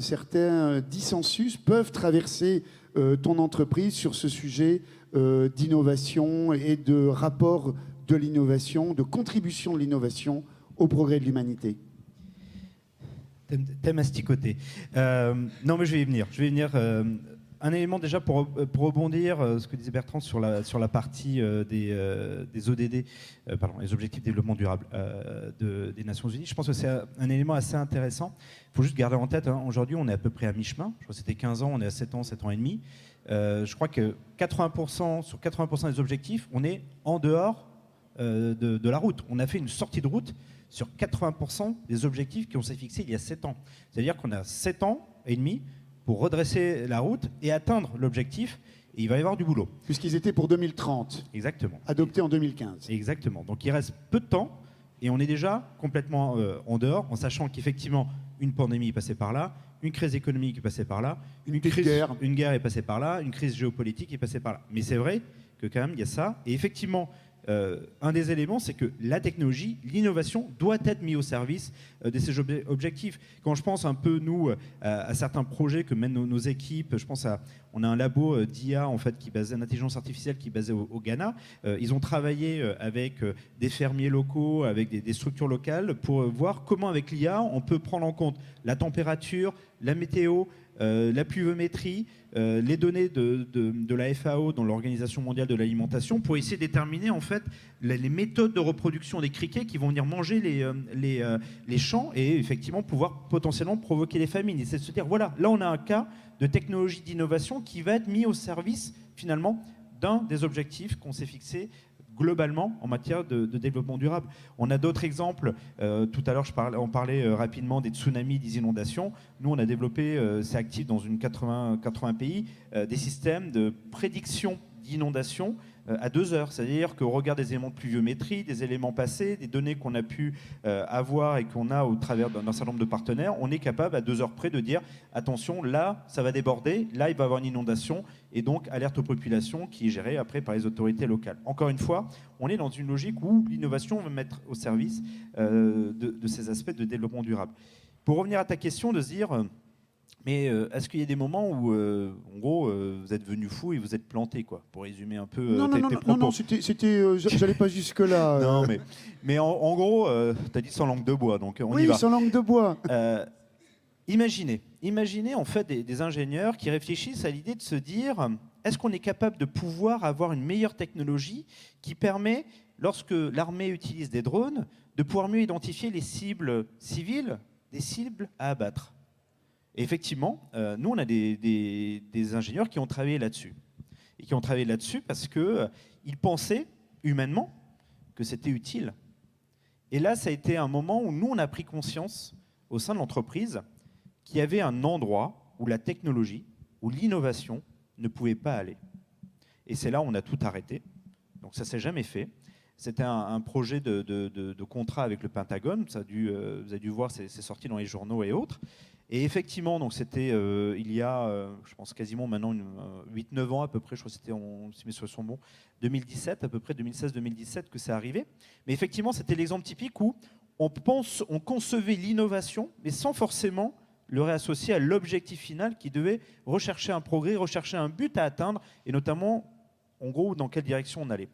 certains dissensus peuvent traverser ton entreprise sur ce sujet d'innovation et de rapport de l'innovation, de contribution de l'innovation au progrès de l'humanité. Thème asticoté. Non, mais je vais y venir. Un élément déjà pour rebondir, ce que disait Bertrand sur la partie des ODD, les objectifs de développement durable des Nations Unies. Je pense que c'est un élément assez intéressant. Il faut juste garder en tête, aujourd'hui on est à peu près à mi-chemin. Je crois que c'était 15 ans, on est à 7 ans et demi. Je crois que 80%, sur 80% des objectifs, on est en dehors de la route. On a fait une sortie de route sur 80% des objectifs qu'on s'est fixés il y a 7 ans. C'est-à-dire qu'on a 7 ans et demi pour redresser la route et atteindre l'objectif, et il va y avoir du boulot. Puisqu'ils étaient pour 2030. Exactement. Adoptés en 2015. Exactement. Donc il reste peu de temps, et on est déjà complètement en dehors, en sachant qu'effectivement, une pandémie est passée par là, une crise économique est passée par là, une guerre est passée par là, une crise géopolitique est passée par là. Mais c'est vrai que quand même, il y a ça, et effectivement, un des éléments, c'est que la technologie, l'innovation doit être mise au service de ces objectifs. Quand je pense un peu, nous, à certains projets que mènent nos équipes, je pense on a un labo d'IA, en fait, d'intelligence artificielle qui est basé au Ghana. Ils ont travaillé avec des fermiers locaux, avec des structures locales, pour voir comment, avec l'IA, on peut prendre en compte la température, la météo, la pluviométrie, les données de la FAO, dans l'Organisation mondiale de l'alimentation, pour essayer de déterminer en fait les méthodes de reproduction des criquets qui vont venir manger les champs et effectivement pouvoir potentiellement provoquer des famines. Et c'est de se dire, voilà, là on a un cas de technologie d'innovation qui va être mis au service finalement d'un des objectifs qu'on s'est fixés globalement en matière de développement durable. On a d'autres exemples. Tout à l'heure, on parlait rapidement des tsunamis, des inondations. Nous, on a développé, c'est actif dans 80 pays, des systèmes de prédiction d'inondations à 2 heures. C'est-à-dire qu'au regard des éléments de pluviométrie, des éléments passés, des données qu'on a pu avoir et qu'on a au travers d'un certain nombre de partenaires, on est capable à 2 heures près de dire attention, là, ça va déborder, là, il va y avoir une inondation, et donc alerte aux populations qui est gérée après par les autorités locales. Encore une fois, on est dans une logique où l'innovation va mettre au service de ces aspects de développement durable. Pour revenir à ta question, de se dire... Mais est-ce qu'il y a des moments où, en gros, vous êtes venu fou et vous êtes planté, quoi, pour résumer un peu tes propos. Non, j'allais pas jusque-là. Non, mais en gros, tu as dit sans langue de bois, donc on y va. Oui, sans langue de bois. Imaginez en fait des ingénieurs qui réfléchissent à l'idée de se dire, est-ce qu'on est capable de pouvoir avoir une meilleure technologie qui permet, lorsque l'armée utilise des drones, de pouvoir mieux identifier les cibles civiles des cibles à abattre. Et effectivement, nous, on a des ingénieurs qui ont travaillé là-dessus. Et qui ont travaillé là-dessus parce qu'ils pensaient, humainement, que c'était utile. Et là, ça a été un moment où nous, on a pris conscience, au sein de l'entreprise, qu'il y avait un endroit où la technologie, où l'innovation ne pouvait pas aller. Et c'est là où on a tout arrêté. Donc ça ne s'est jamais fait. C'était un projet de contrat avec le Pentagone. Vous avez dû voir, c'est sorti dans les journaux et autres. Et effectivement, donc c'était il y a, je pense quasiment maintenant 8-9 ans à peu près, je crois que c'était, si mes souvenirs sont bons, 2017, à peu près 2016-2017 que c'est arrivé. Mais effectivement, c'était l'exemple typique où on concevait l'innovation, mais sans forcément le réassocier à l'objectif final qui devait rechercher un progrès, rechercher un but à atteindre, et notamment, en gros, dans quelle direction on allait.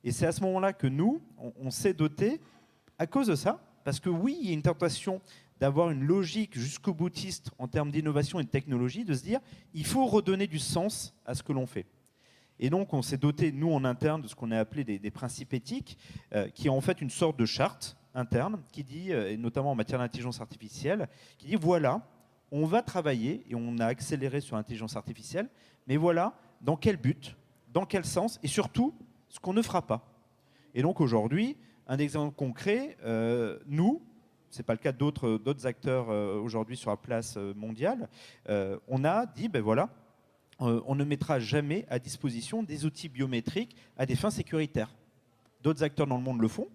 Et c'est à ce moment-là que nous, on s'est doté, à cause de ça, parce que oui, il y a une tentation d'avoir une logique jusqu'au boutiste en termes d'innovation et de technologie, de se dire, il faut redonner du sens à ce que l'on fait. Et donc, on s'est doté, nous, en interne, de ce qu'on a appelé des principes éthiques, qui est en fait une sorte de charte interne, qui dit, et notamment en matière d'intelligence artificielle, qui dit, voilà, on va travailler, et on a accéléré sur l'intelligence artificielle, mais voilà, dans quel but, dans quel sens, et surtout, ce qu'on ne fera pas. Et donc aujourd'hui, un exemple concret, nous, ce n'est pas le cas d'autres acteurs aujourd'hui sur la place mondiale, on a dit, ben voilà, on ne mettra jamais à disposition des outils biométriques à des fins sécuritaires. D'autres acteurs dans le monde le font.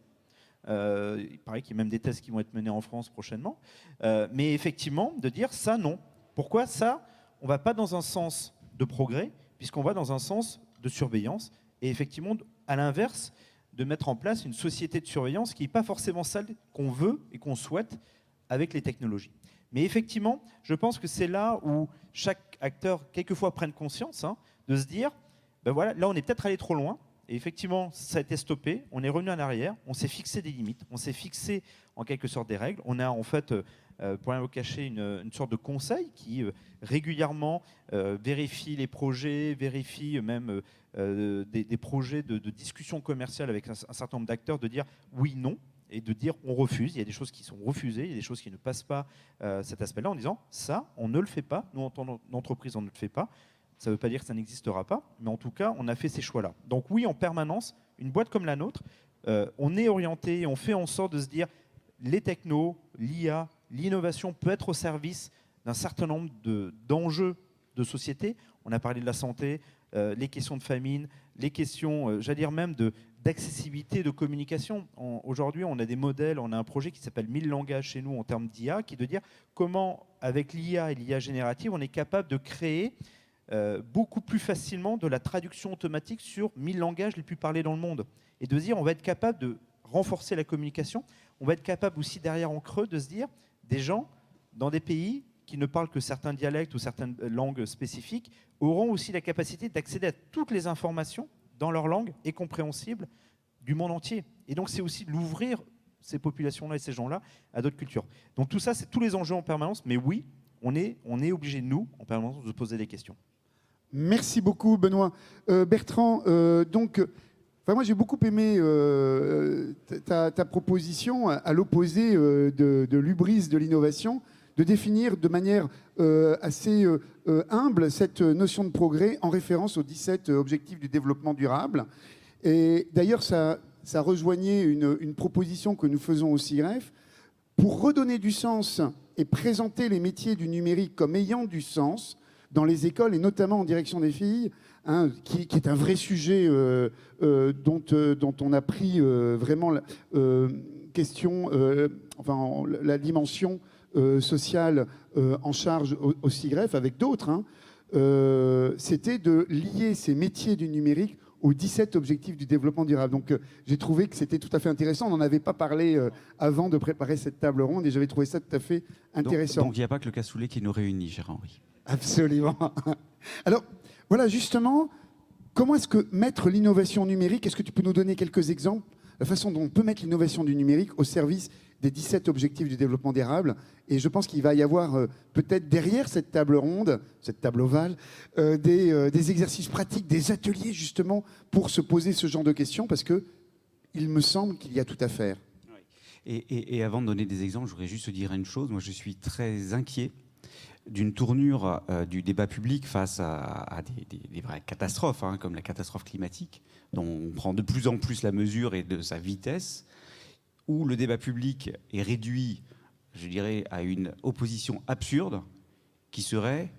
Il paraît qu'il y a même des tests qui vont être menés en France prochainement. Mais effectivement, de dire ça, non. Pourquoi ça? On ne va pas dans un sens de progrès, puisqu'on va dans un sens de surveillance. Et effectivement, à l'inverse, de mettre en place une société de surveillance qui n'est pas forcément celle qu'on veut et qu'on souhaite avec les technologies. Mais effectivement, je pense que c'est là où chaque acteur, quelquefois, prenne conscience de se dire, ben voilà, là, on est peut-être allé trop loin. Et effectivement, ça a été stoppé, on est revenu en arrière, on s'est fixé des limites, on s'est fixé en quelque sorte des règles. On a en fait, pour rien vous cacher, une sorte de conseil qui régulièrement vérifie les projets, vérifie même des projets de discussion commerciale avec un certain nombre d'acteurs, de dire oui, non, et de dire on refuse. Il y a des choses qui sont refusées, il y a des choses qui ne passent pas cet aspect-là, en disant ça, on ne le fait pas, nous en tant qu'entreprise, on ne le fait pas. Ça ne veut pas dire que ça n'existera pas, mais en tout cas, on a fait ces choix-là. Donc oui, en permanence, une boîte comme la nôtre, on est orienté, on fait en sorte de se dire les technos, l'IA, l'innovation peut être au service d'un certain nombre d'enjeux de société. On a parlé de la santé, les questions de famine, les questions, j'allais dire même d'accessibilité, de communication. Aujourd'hui, on a des modèles, on a un projet qui s'appelle 1000 langages chez nous en termes d'IA, qui est de dire comment, avec l'IA et l'IA générative, on est capable de créer beaucoup plus facilement de la traduction automatique sur 1000 langages les plus parlés dans le monde. Et de dire, on va être capable de renforcer la communication, on va être capable aussi derrière en creux de se dire, des gens dans des pays qui ne parlent que certains dialectes ou certaines langues spécifiques auront aussi la capacité d'accéder à toutes les informations dans leur langue et compréhensibles du monde entier. Et donc c'est aussi de l'ouvrir, ces populations-là et ces gens-là, à d'autres cultures. Donc tout ça, c'est tous les enjeux en permanence, mais oui, on est obligé, nous, en permanence, de se poser des questions. Merci beaucoup, Benoît. Bertrand, moi j'ai beaucoup aimé ta proposition à l'opposé de l'hubris de l'innovation, de définir de manière assez humble cette notion de progrès en référence aux 17 objectifs du développement durable. Et d'ailleurs, ça rejoignait une proposition que nous faisons au CIREF pour redonner du sens et présenter les métiers du numérique comme ayant du sens dans les écoles, et notamment en direction des filles, qui est un vrai sujet dont on a pris vraiment la dimension sociale en charge au CIREF avec d'autres. C'était de lier ces métiers du numérique aux 17 objectifs du développement durable. Donc j'ai trouvé que c'était tout à fait intéressant. On n'en avait pas parlé avant de préparer cette table ronde et j'avais trouvé ça tout à fait intéressant. Donc il n'y a pas que le cassoulet qui nous réunit, cher Henri. Absolument. Alors, voilà, justement, comment est-ce que mettre l'innovation numérique, est-ce que tu peux nous donner quelques exemples, la façon dont on peut mettre l'innovation du numérique au service des 17 objectifs du développement durable? Et je pense qu'il va y avoir peut-être derrière cette table ronde, cette table ovale, des exercices pratiques, des ateliers justement pour se poser ce genre de questions, parce qu'il me semble qu'il y a tout à faire. Et avant de donner des exemples, je voudrais juste dire une chose. Moi, je suis très inquiet d'une tournure du débat public face à des vraies catastrophes, comme la catastrophe climatique, dont on prend de plus en plus la mesure et de sa vitesse, où le débat public est réduit, je dirais, à une opposition absurde, qui serait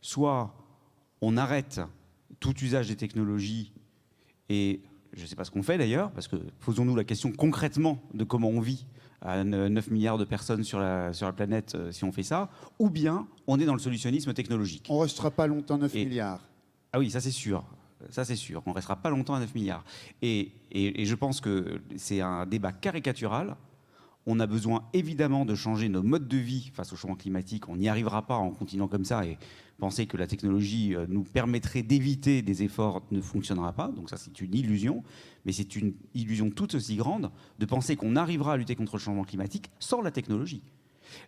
soit on arrête tout usage des technologies, et je ne sais pas ce qu'on fait d'ailleurs, parce que posons-nous la question concrètement de comment on vit à 9 milliards de personnes sur la planète si on fait ça, ou bien on est dans le solutionnisme technologique. On ne restera pas longtemps 9 milliards. Ah oui, ça c'est sûr. Ça c'est sûr. On ne restera pas longtemps à 9 milliards. Et je pense que c'est un débat caricatural On a besoin évidemment de changer nos modes de vie face au changement climatique. On n'y arrivera pas en continuant comme ça, et penser que la technologie nous permettrait d'éviter des efforts ne fonctionnera pas. Donc ça, c'est une illusion. Mais c'est une illusion tout aussi grande de penser qu'on arrivera à lutter contre le changement climatique sans la technologie.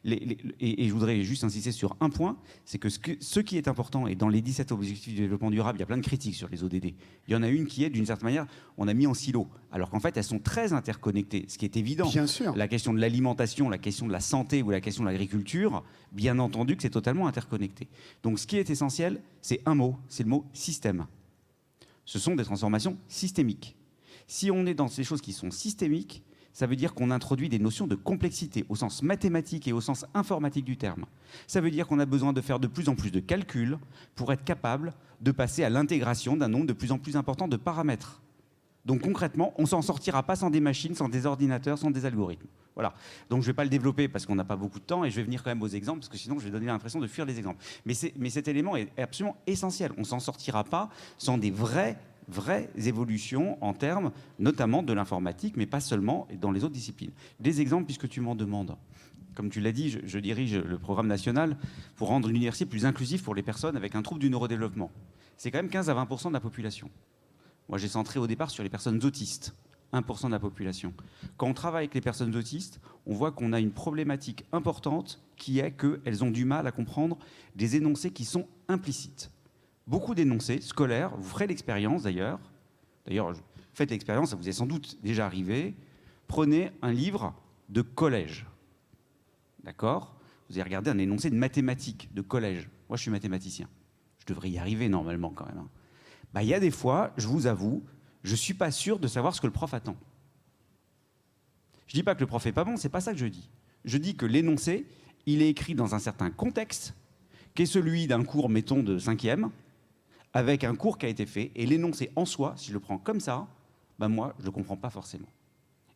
Et je voudrais juste insister sur un point, c'est que ce qui est important, et dans les 17 objectifs du développement durable, il y a plein de critiques sur les ODD. Il y en a une qui est, d'une certaine manière, on a mis en silo, alors qu'en fait, elles sont très interconnectées, ce qui est évident. Bien sûr. La question de l'alimentation, la question de la santé ou la question de l'agriculture, bien entendu que c'est totalement interconnecté. Donc ce qui est essentiel, c'est un mot, c'est le mot système. Ce sont des transformations systémiques. Si on est dans ces choses qui sont systémiques, ça veut dire qu'on introduit des notions de complexité au sens mathématique et au sens informatique du terme. Ça veut dire qu'on a besoin de faire de plus en plus de calculs pour être capable de passer à l'intégration d'un nombre de plus en plus important de paramètres. Donc concrètement, on ne s'en sortira pas sans des machines, sans des ordinateurs, sans des algorithmes. Voilà. Donc je ne vais pas le développer parce qu'on n'a pas beaucoup de temps, et je vais venir quand même aux exemples, parce que sinon je vais donner l'impression de fuir les exemples. Mais cet élément est absolument essentiel. On ne s'en sortira pas sans des vraies évolutions en termes notamment de l'informatique, mais pas seulement, et dans les autres disciplines. Des exemples, puisque tu m'en demandes. Comme tu l'as dit, je dirige le programme national pour rendre l'université plus inclusive pour les personnes avec un trouble du neurodéveloppement. C'est quand même 15 à 20% de la population. Moi, j'ai centré au départ sur les personnes autistes, 1% de la population. Quand on travaille avec les personnes autistes, on voit qu'on a une problématique importante qui est qu'elles ont du mal à comprendre des énoncés qui sont implicites. Beaucoup d'énoncés scolaires, vous ferez l'expérience d'ailleurs, faites l'expérience, ça vous est sans doute déjà arrivé, prenez un livre de collège, d'accord ? Vous allez regarder un énoncé de mathématiques de collège. Moi, je suis mathématicien, je devrais y arriver normalement quand même. Il y a des fois, je vous avoue, je ne suis pas sûr de savoir ce que le prof attend. Je ne dis pas que le prof n'est pas bon, c'est pas ça que je dis. Je dis que l'énoncé, il est écrit dans un certain contexte, qui est celui d'un cours, mettons, de 5e, avec un cours qui a été fait, et l'énoncé en soi, si je le prends comme ça, moi, je ne le comprends pas forcément.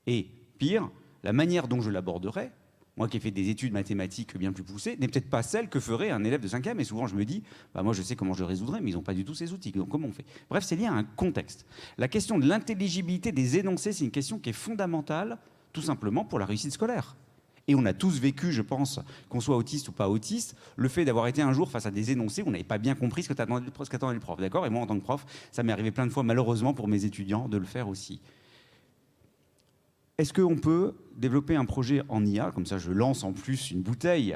Et pire, la manière dont je l'aborderai, moi qui ai fait des études mathématiques bien plus poussées, n'est peut-être pas celle que ferait un élève de 5e, et souvent je me dis, moi je sais comment je le résoudrais, mais ils n'ont pas du tout ces outils, donc comment on fait ? Bref, c'est lié à un contexte. La question de l'intelligibilité des énoncés, c'est une question qui est fondamentale, tout simplement pour la réussite scolaire. Et on a tous vécu, je pense, qu'on soit autiste ou pas autiste, le fait d'avoir été un jour face à des énoncés où on n'avait pas bien compris ce qu'attendait le prof, d'accord ? Et moi, en tant que prof, ça m'est arrivé plein de fois, malheureusement, pour mes étudiants, de le faire aussi. Est-ce qu'on peut développer un projet en IA, comme ça je lance en plus une bouteille,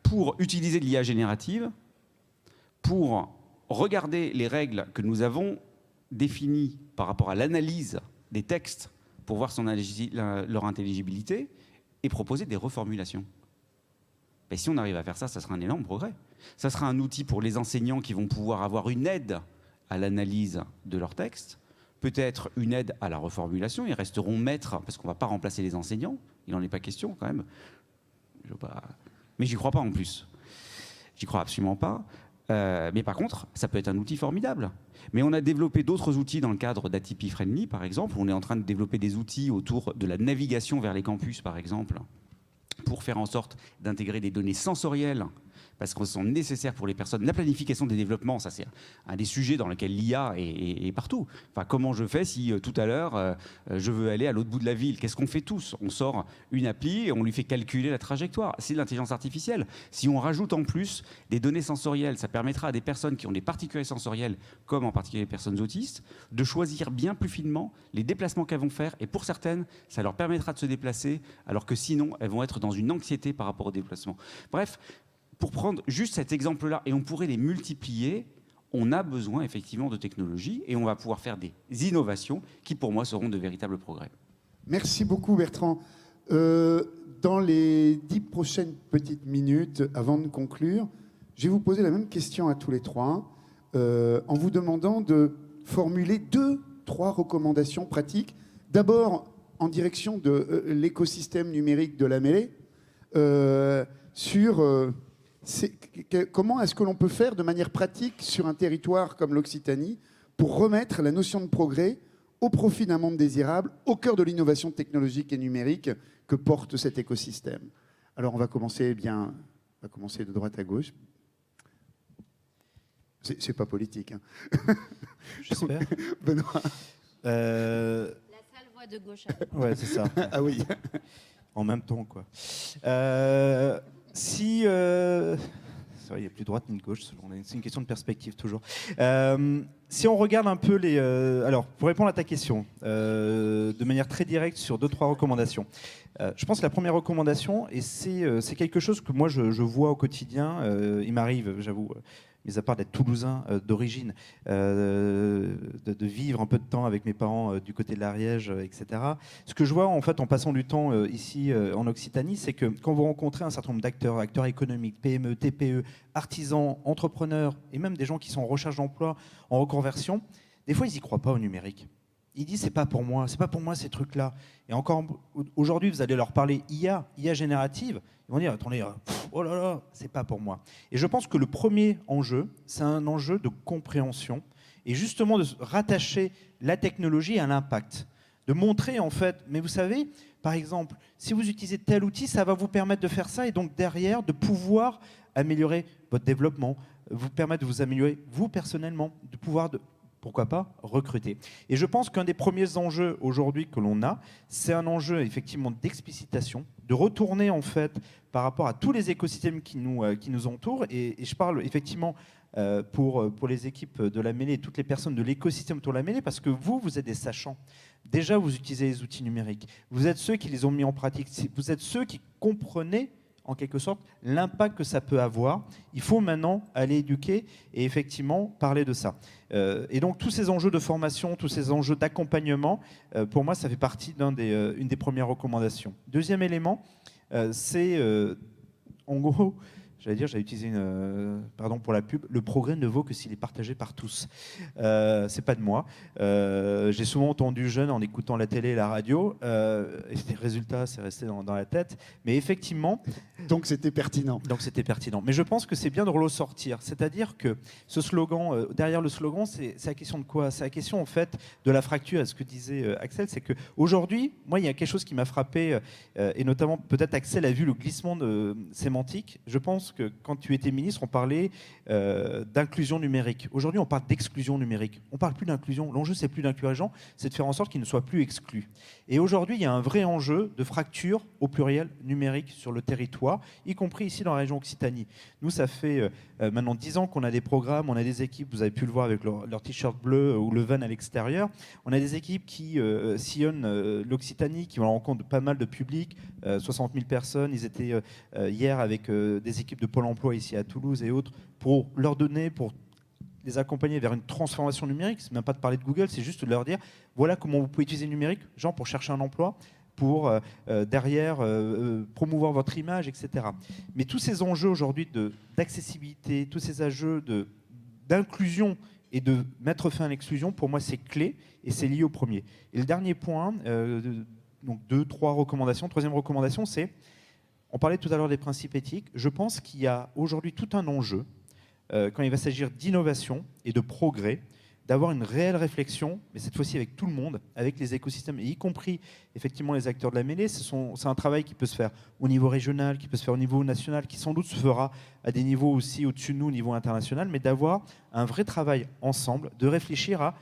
pour utiliser de l'IA générative, pour regarder les règles que nous avons définies par rapport à l'analyse des textes, pour voir leur intelligibilité, et proposer des reformulations. Et si on arrive à faire ça, ça sera un énorme progrès. Ça sera un outil pour les enseignants qui vont pouvoir avoir une aide à l'analyse de leurs textes, peut-être une aide à la reformulation. Ils resteront maîtres, parce qu'on ne va pas remplacer les enseignants. Il n'en est pas question, quand même. Mais j'y crois pas, en plus. J'y crois absolument pas. Mais par contre, ça peut être un outil formidable. Mais on a développé d'autres outils dans le cadre d'Atypi Friendly, par exemple. On est en train de développer des outils autour de la navigation vers les campus, par exemple, pour faire en sorte d'intégrer des données sensorielles, parce qu'elles sont nécessaires pour les personnes. La planification des développements, ça c'est un des sujets dans lesquels l'IA est partout. Enfin, comment je fais si tout à l'heure, je veux aller à l'autre bout de la ville ? Qu'est-ce qu'on fait tous ? On sort une appli et on lui fait calculer la trajectoire. C'est de l'intelligence artificielle. Si on rajoute en plus des données sensorielles, ça permettra à des personnes qui ont des particularités sensorielles, comme en particulier les personnes autistes, de choisir bien plus finement les déplacements qu'elles vont faire. Et pour certaines, ça leur permettra de se déplacer, alors que sinon, elles vont être dans une anxiété par rapport au déplacement. Bref, pour prendre juste cet exemple-là, et on pourrait les multiplier, on a besoin effectivement de technologies, et on va pouvoir faire des innovations qui, pour moi, seront de véritables progrès. Merci beaucoup, Bertrand. Dans les 10 prochaines petites minutes, avant de conclure, je vais vous poser la même question à tous les trois, en vous demandant de formuler 2-3 recommandations pratiques. D'abord, en direction de l'écosystème numérique de la mêlée, sur... comment est-ce que l'on peut faire de manière pratique sur un territoire comme l'Occitanie pour remettre la notion de progrès au profit d'un monde désirable, au cœur de l'innovation technologique et numérique que porte cet écosystème. Alors on va commencer de droite à gauche. C'est pas politique. Hein. J'espère. Benoît. La salle voit de gauche à droite. Ouais, c'est ça. Ah oui. En même temps, quoi. Si... C'est vrai, il n'y a plus de droite ni de gauche, c'est une question de perspective toujours. Si on regarde un peu les... alors, pour répondre à ta question, de manière très directe sur 2-3 recommandations. Je pense que la première recommandation, et c'est quelque chose que moi je vois au quotidien, il m'arrive, j'avoue, mis à part d'être toulousain d'origine, de vivre un peu de temps avec mes parents du côté de l'Ariège, etc. Ce que je vois en fait en passant du temps ici en Occitanie, c'est que quand vous rencontrez un certain nombre d'acteurs économiques, PME, TPE, artisans, entrepreneurs, et même des gens qui sont en recherche d'emploi, en reconversion, des fois ils n'y croient pas au numérique. Ils disent c'est pas pour moi ces trucs-là. Et encore aujourd'hui, vous allez leur parler IA générative, ils vont dire attendez, oh là là, c'est pas pour moi. Et je pense que le premier enjeu, c'est un enjeu de compréhension et justement de rattacher la technologie à l'impact, de montrer en fait, mais vous savez, par exemple, si vous utilisez tel outil, ça va vous permettre de faire ça et donc derrière de pouvoir améliorer votre développement, vous permettre de vous améliorer vous personnellement, de pouvoir pourquoi pas, recruter. Et je pense qu'un des premiers enjeux aujourd'hui que l'on a, c'est un enjeu effectivement d'explicitation, de retourner en fait par rapport à tous les écosystèmes qui nous entourent. Et je parle effectivement pour les équipes de la mêlée et toutes les personnes de l'écosystème autour de la mêlée, parce que vous êtes des sachants. Déjà, vous utilisez les outils numériques. Vous êtes ceux qui les ont mis en pratique. Vous êtes ceux qui comprenez en quelque sorte, l'impact que ça peut avoir. Il faut maintenant aller éduquer et effectivement parler de ça. Et donc tous ces enjeux de formation, tous ces enjeux d'accompagnement, pour moi, ça fait partie une des premières recommandations. Deuxième élément, c'est en gros, j'allais utiliser pardon pour la pub, le progrès ne vaut que s'il est partagé par tous. C'est pas de moi. J'ai souvent entendu jeune en écoutant la télé et la radio, et les résultats, c'est resté dans la tête. Mais effectivement... Donc c'était pertinent. Mais je pense que c'est bien de le sortir. C'est-à-dire que ce slogan, derrière le slogan, c'est la question de quoi? C'est la question en fait de la fracture, à ce que disait Axel, c'est qu'aujourd'hui, moi, il y a quelque chose qui m'a frappé, et notamment peut-être Axel a vu le glissement sémantique. Je pense que quand tu étais ministre, on parlait d'inclusion numérique. Aujourd'hui, on parle d'exclusion numérique. On ne parle plus d'inclusion. L'enjeu, c'est plus d'inclure les gens, c'est de faire en sorte qu'ils ne soient plus exclus. Et aujourd'hui, il y a un vrai enjeu de fracture au pluriel numérique sur le territoire, y compris ici dans la région Occitanie. Nous, ça fait maintenant 10 ans qu'on a des programmes, on a des équipes, vous avez pu le voir avec leur t-shirt bleu ou le van à l'extérieur. On a des équipes qui sillonnent l'Occitanie, qui vont à la rencontre de pas mal de publics, 60 000 personnes. Ils étaient hier avec des équipes de Pôle emploi ici à Toulouse et autres, pour leur donner, pour les accompagner vers une transformation numérique. C'est même pas de parler de Google, c'est juste de leur dire voilà comment vous pouvez utiliser le numérique, genre pour chercher un emploi, pour derrière promouvoir votre image, etc. Mais tous ces enjeux aujourd'hui d'accessibilité, tous ces enjeux d'inclusion et de mettre fin à l'exclusion, pour moi c'est clé et c'est lié au premier. Et le dernier point, donc 2-3 recommandations. Troisième recommandation, c'est, on parlait tout à l'heure des principes éthiques, je pense qu'il y a aujourd'hui tout un enjeu quand il va s'agir d'innovation et de progrès, d'avoir une réelle réflexion, mais cette fois-ci avec tout le monde, avec les écosystèmes, et y compris effectivement les acteurs de la mêlée. C'est un travail qui peut se faire au niveau régional, qui peut se faire au niveau national, qui sans doute se fera à des niveaux aussi au-dessus de nous, au niveau international, mais d'avoir un vrai travail ensemble, de réfléchir à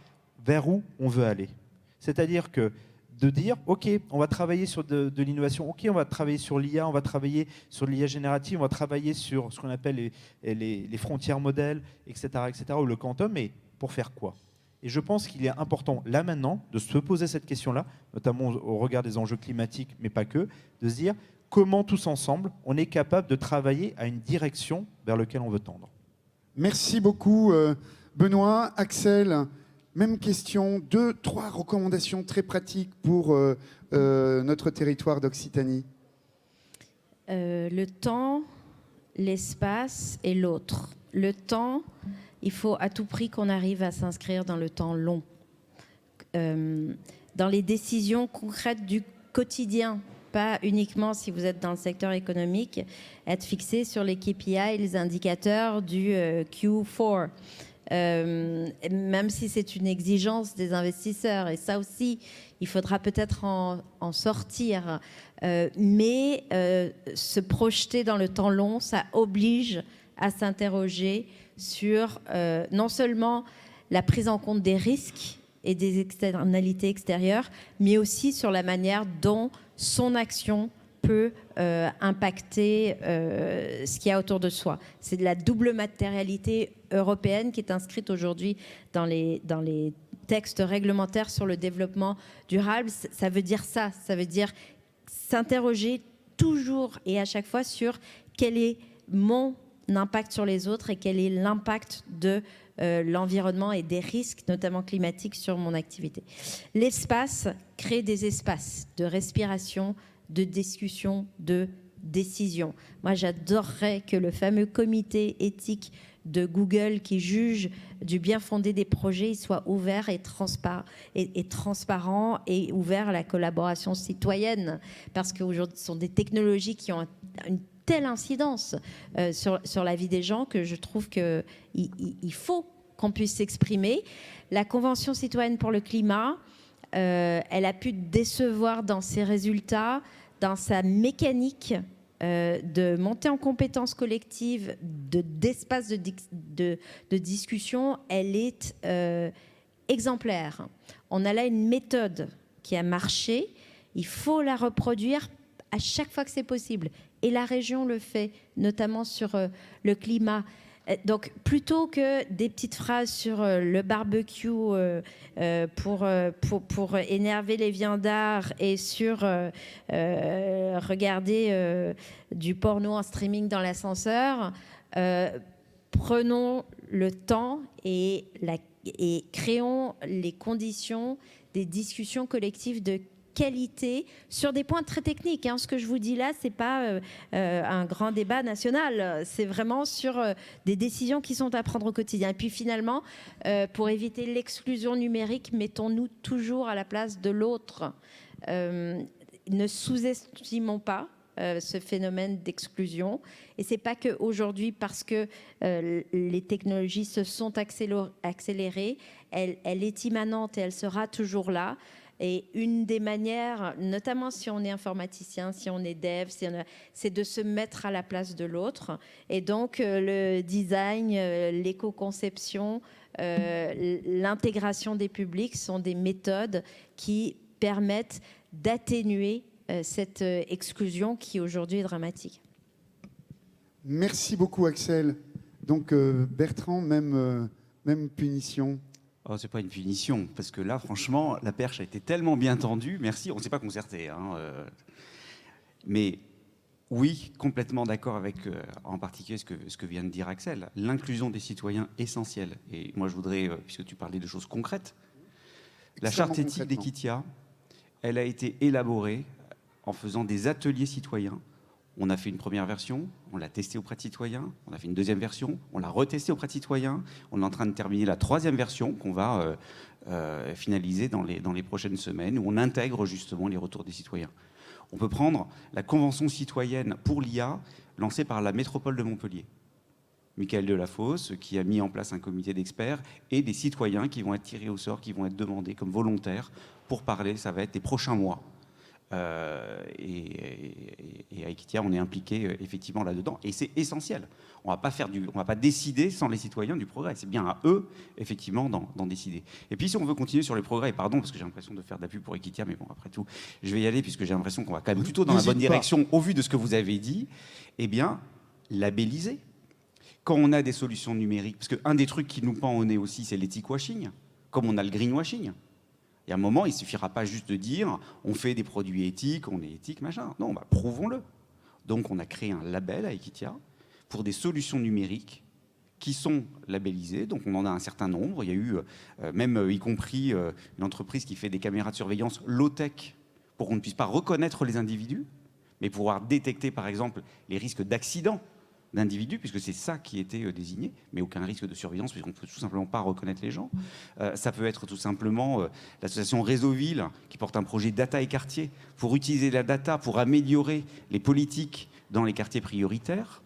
vers où on veut aller. C'est-à-dire que de dire, OK, on va travailler sur de l'innovation, OK, on va travailler sur l'IA, on va travailler sur l'IA générative, on va travailler sur ce qu'on appelle les frontières modèles, etc., ou le quantum, mais pour faire quoi? Et je pense qu'il est important, là maintenant, de se poser cette question-là, notamment au regard des enjeux climatiques, mais pas que, de se dire comment tous ensemble, on est capable de travailler à une direction vers laquelle on veut tendre. Merci beaucoup, Benoît. Axel, même question, 2-3 recommandations très pratiques pour notre territoire d'Occitanie. Le temps, l'espace et l'autre. Le temps, il faut à tout prix qu'on arrive à s'inscrire dans le temps long, dans les décisions concrètes du quotidien, pas uniquement si vous êtes dans le secteur économique, être fixé sur les KPI et les indicateurs du Q4. Même si c'est une exigence des investisseurs, et ça aussi, il faudra peut-être en sortir. Mais se projeter dans le temps long, ça oblige à s'interroger sur non seulement la prise en compte des risques et des externalités extérieures, mais aussi sur la manière dont son action peut impacter ce qu'il y a autour de soi. C'est de la double matérialité européenne qui est inscrite aujourd'hui dans les textes réglementaires sur le développement durable. Ça veut dire ça veut dire s'interroger toujours et à chaque fois sur quel est mon impact sur les autres et quel est l'impact de l'environnement et des risques, notamment climatiques, sur mon activité. L'espace crée des espaces de respiration, de discussion, de décision. Moi, j'adorerais que le fameux comité éthique de Google qui juge du bien fondé des projets soit ouvert et transparent et ouvert à la collaboration citoyenne, parce qu'aujourd'hui, ce sont des technologies qui ont une telle incidence sur la vie des gens que je trouve qu'il faut qu'on puisse s'exprimer. La Convention citoyenne pour le climat, elle a pu décevoir dans ses résultats, dans sa mécanique de montée en compétences collectives, d'espace de discussion. Elle est exemplaire. On a là une méthode qui a marché. Il faut la reproduire à chaque fois que c'est possible. Et la région le fait, notamment sur le climat. Donc, plutôt que des petites phrases sur le barbecue pour énerver les viandards et sur regarder du porno en streaming dans l'ascenseur, prenons le temps et créons les conditions des discussions collectives de qualité sur des points très techniques. Ce que je vous dis là, c'est pas un grand débat national. C'est vraiment sur des décisions qui sont à prendre au quotidien. Et puis finalement, pour éviter l'exclusion numérique, mettons-nous toujours à la place de l'autre. Ne sous-estimons pas ce phénomène d'exclusion. Et c'est pas qu'aujourd'hui, parce que les technologies se sont accélérées, elle est immanente et elle sera toujours là. Et une des manières, notamment si on est informaticien, si on est dev, c'est de se mettre à la place de l'autre. Et donc, le design, l'éco-conception, l'intégration des publics sont des méthodes qui permettent d'atténuer cette exclusion qui aujourd'hui est dramatique. Merci beaucoup, Axel. Donc, Bertrand, même punition. Oh, c'est pas une punition, parce que là, franchement, la perche a été tellement bien tendue. Merci, on ne s'est pas concerté. Mais oui, complètement d'accord avec, en particulier, ce que vient de dire Axel. L'inclusion des citoyens essentielle. Et moi, je voudrais, puisque tu parlais de choses concrètes, la charte éthique d'Equitia, elle a été élaborée en faisant des ateliers citoyens. On a fait une première version, on l'a testée auprès de citoyens, on a fait une deuxième version, on l'a retestée auprès de citoyens, on est en train de terminer la troisième version qu'on va finaliser dans les prochaines semaines, où on intègre justement les retours des citoyens. On peut prendre la Convention citoyenne pour l'IA, lancée par la métropole de Montpellier. Michael Delafosse, qui a mis en place un comité d'experts, et des citoyens qui vont être tirés au sort, qui vont être demandés comme volontaires pour parler, ça va être les prochains mois. Et à Equitia, on est impliqué effectivement là-dedans, et c'est essentiel. On va pas décider sans les citoyens du progrès. C'est bien à eux effectivement d'en décider. Et puis si on veut continuer sur les progrès, pardon parce que j'ai l'impression de faire de la pub pour Equitia, mais bon après tout, je vais y aller puisque j'ai l'impression qu'on va quand même plutôt dans la bonne direction au vu de ce que vous avez dit. Eh bien, labelliser. Quand on a des solutions numériques, parce qu'un des trucs qui nous pend au nez aussi, c'est l'éthique washing, comme on a le greenwashing. Il y a un moment, il ne suffira pas juste de dire on fait des produits éthiques, on est éthique, machin. Non, prouvons-le. Donc, on a créé un label à Equitia pour des solutions numériques qui sont labellisées. Donc, on en a un certain nombre. Il y a eu même, y compris, une entreprise qui fait des caméras de surveillance low-tech pour qu'on ne puisse pas reconnaître les individus, mais pouvoir détecter, par exemple, les risques d'accidents d'individus, puisque c'est ça qui était désigné, mais aucun risque de surveillance, puisqu'on ne peut tout simplement pas reconnaître les gens. Ça peut être tout simplement l'association Réseauville, qui porte un projet data et quartier, pour utiliser la data pour améliorer les politiques dans les quartiers prioritaires.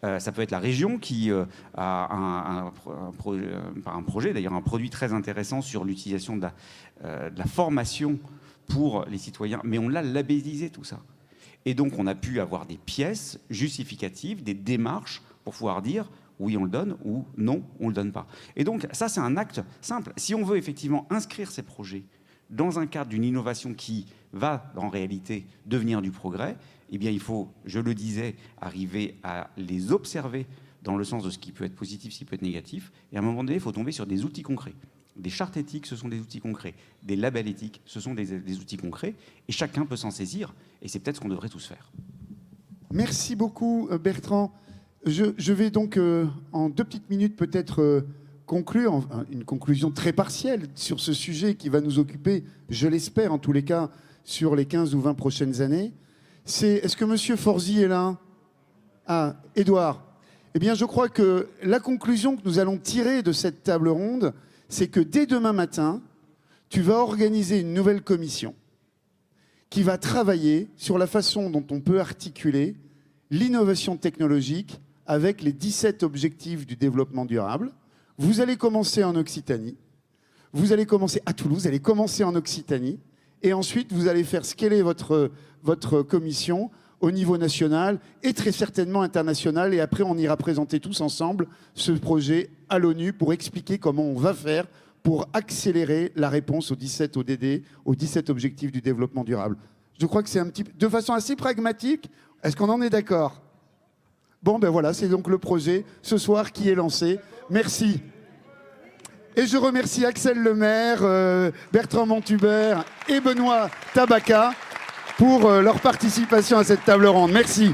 Ça peut être la région qui a un projet, d'ailleurs un produit très intéressant sur l'utilisation de la formation pour les citoyens, mais on l'a labellisé tout ça. Et donc, on a pu avoir des pièces justificatives, des démarches pour pouvoir dire oui, on le donne, ou non, on ne le donne pas. Et donc, ça, c'est un acte simple. Si on veut effectivement inscrire ces projets dans un cadre d'une innovation qui va, en réalité, devenir du progrès, eh bien, il faut, je le disais, arriver à les observer dans le sens de ce qui peut être positif, ce qui peut être négatif. Et à un moment donné, il faut tomber sur des outils concrets. Des chartes éthiques, ce sont des outils concrets. Des labels éthiques, ce sont des outils concrets. Et chacun peut s'en saisir. Et c'est peut-être ce qu'on devrait tous faire. Merci beaucoup, Bertrand. Je vais donc, en 2 petites minutes, peut-être conclure, une conclusion très partielle sur ce sujet qui va nous occuper, je l'espère en tous les cas, sur les 15 ou 20 prochaines années. Est-ce que M. Forzy est là? Ah, Édouard. Eh bien, je crois que la conclusion que nous allons tirer de cette table ronde, c'est que dès demain matin, tu vas organiser une nouvelle commission qui va travailler sur la façon dont on peut articuler l'innovation technologique avec les 17 objectifs du développement durable. Vous allez commencer en Occitanie, vous allez commencer à Toulouse, vous allez commencer en Occitanie, et ensuite vous allez faire scaler votre commission au niveau national et très certainement international, et après on ira présenter tous ensemble ce projet à l'ONU pour expliquer comment on va faire pour accélérer la réponse aux 17 ODD, aux 17 objectifs du développement durable. Je crois que c'est de façon assez pragmatique. Est-ce qu'on en est d'accord? Bon, ben voilà, c'est donc le projet ce soir qui est lancé. Merci. Et je remercie Axel Lemaire, Bertrand Montubert et Benoît Tabaka pour leur participation à cette table ronde. Merci.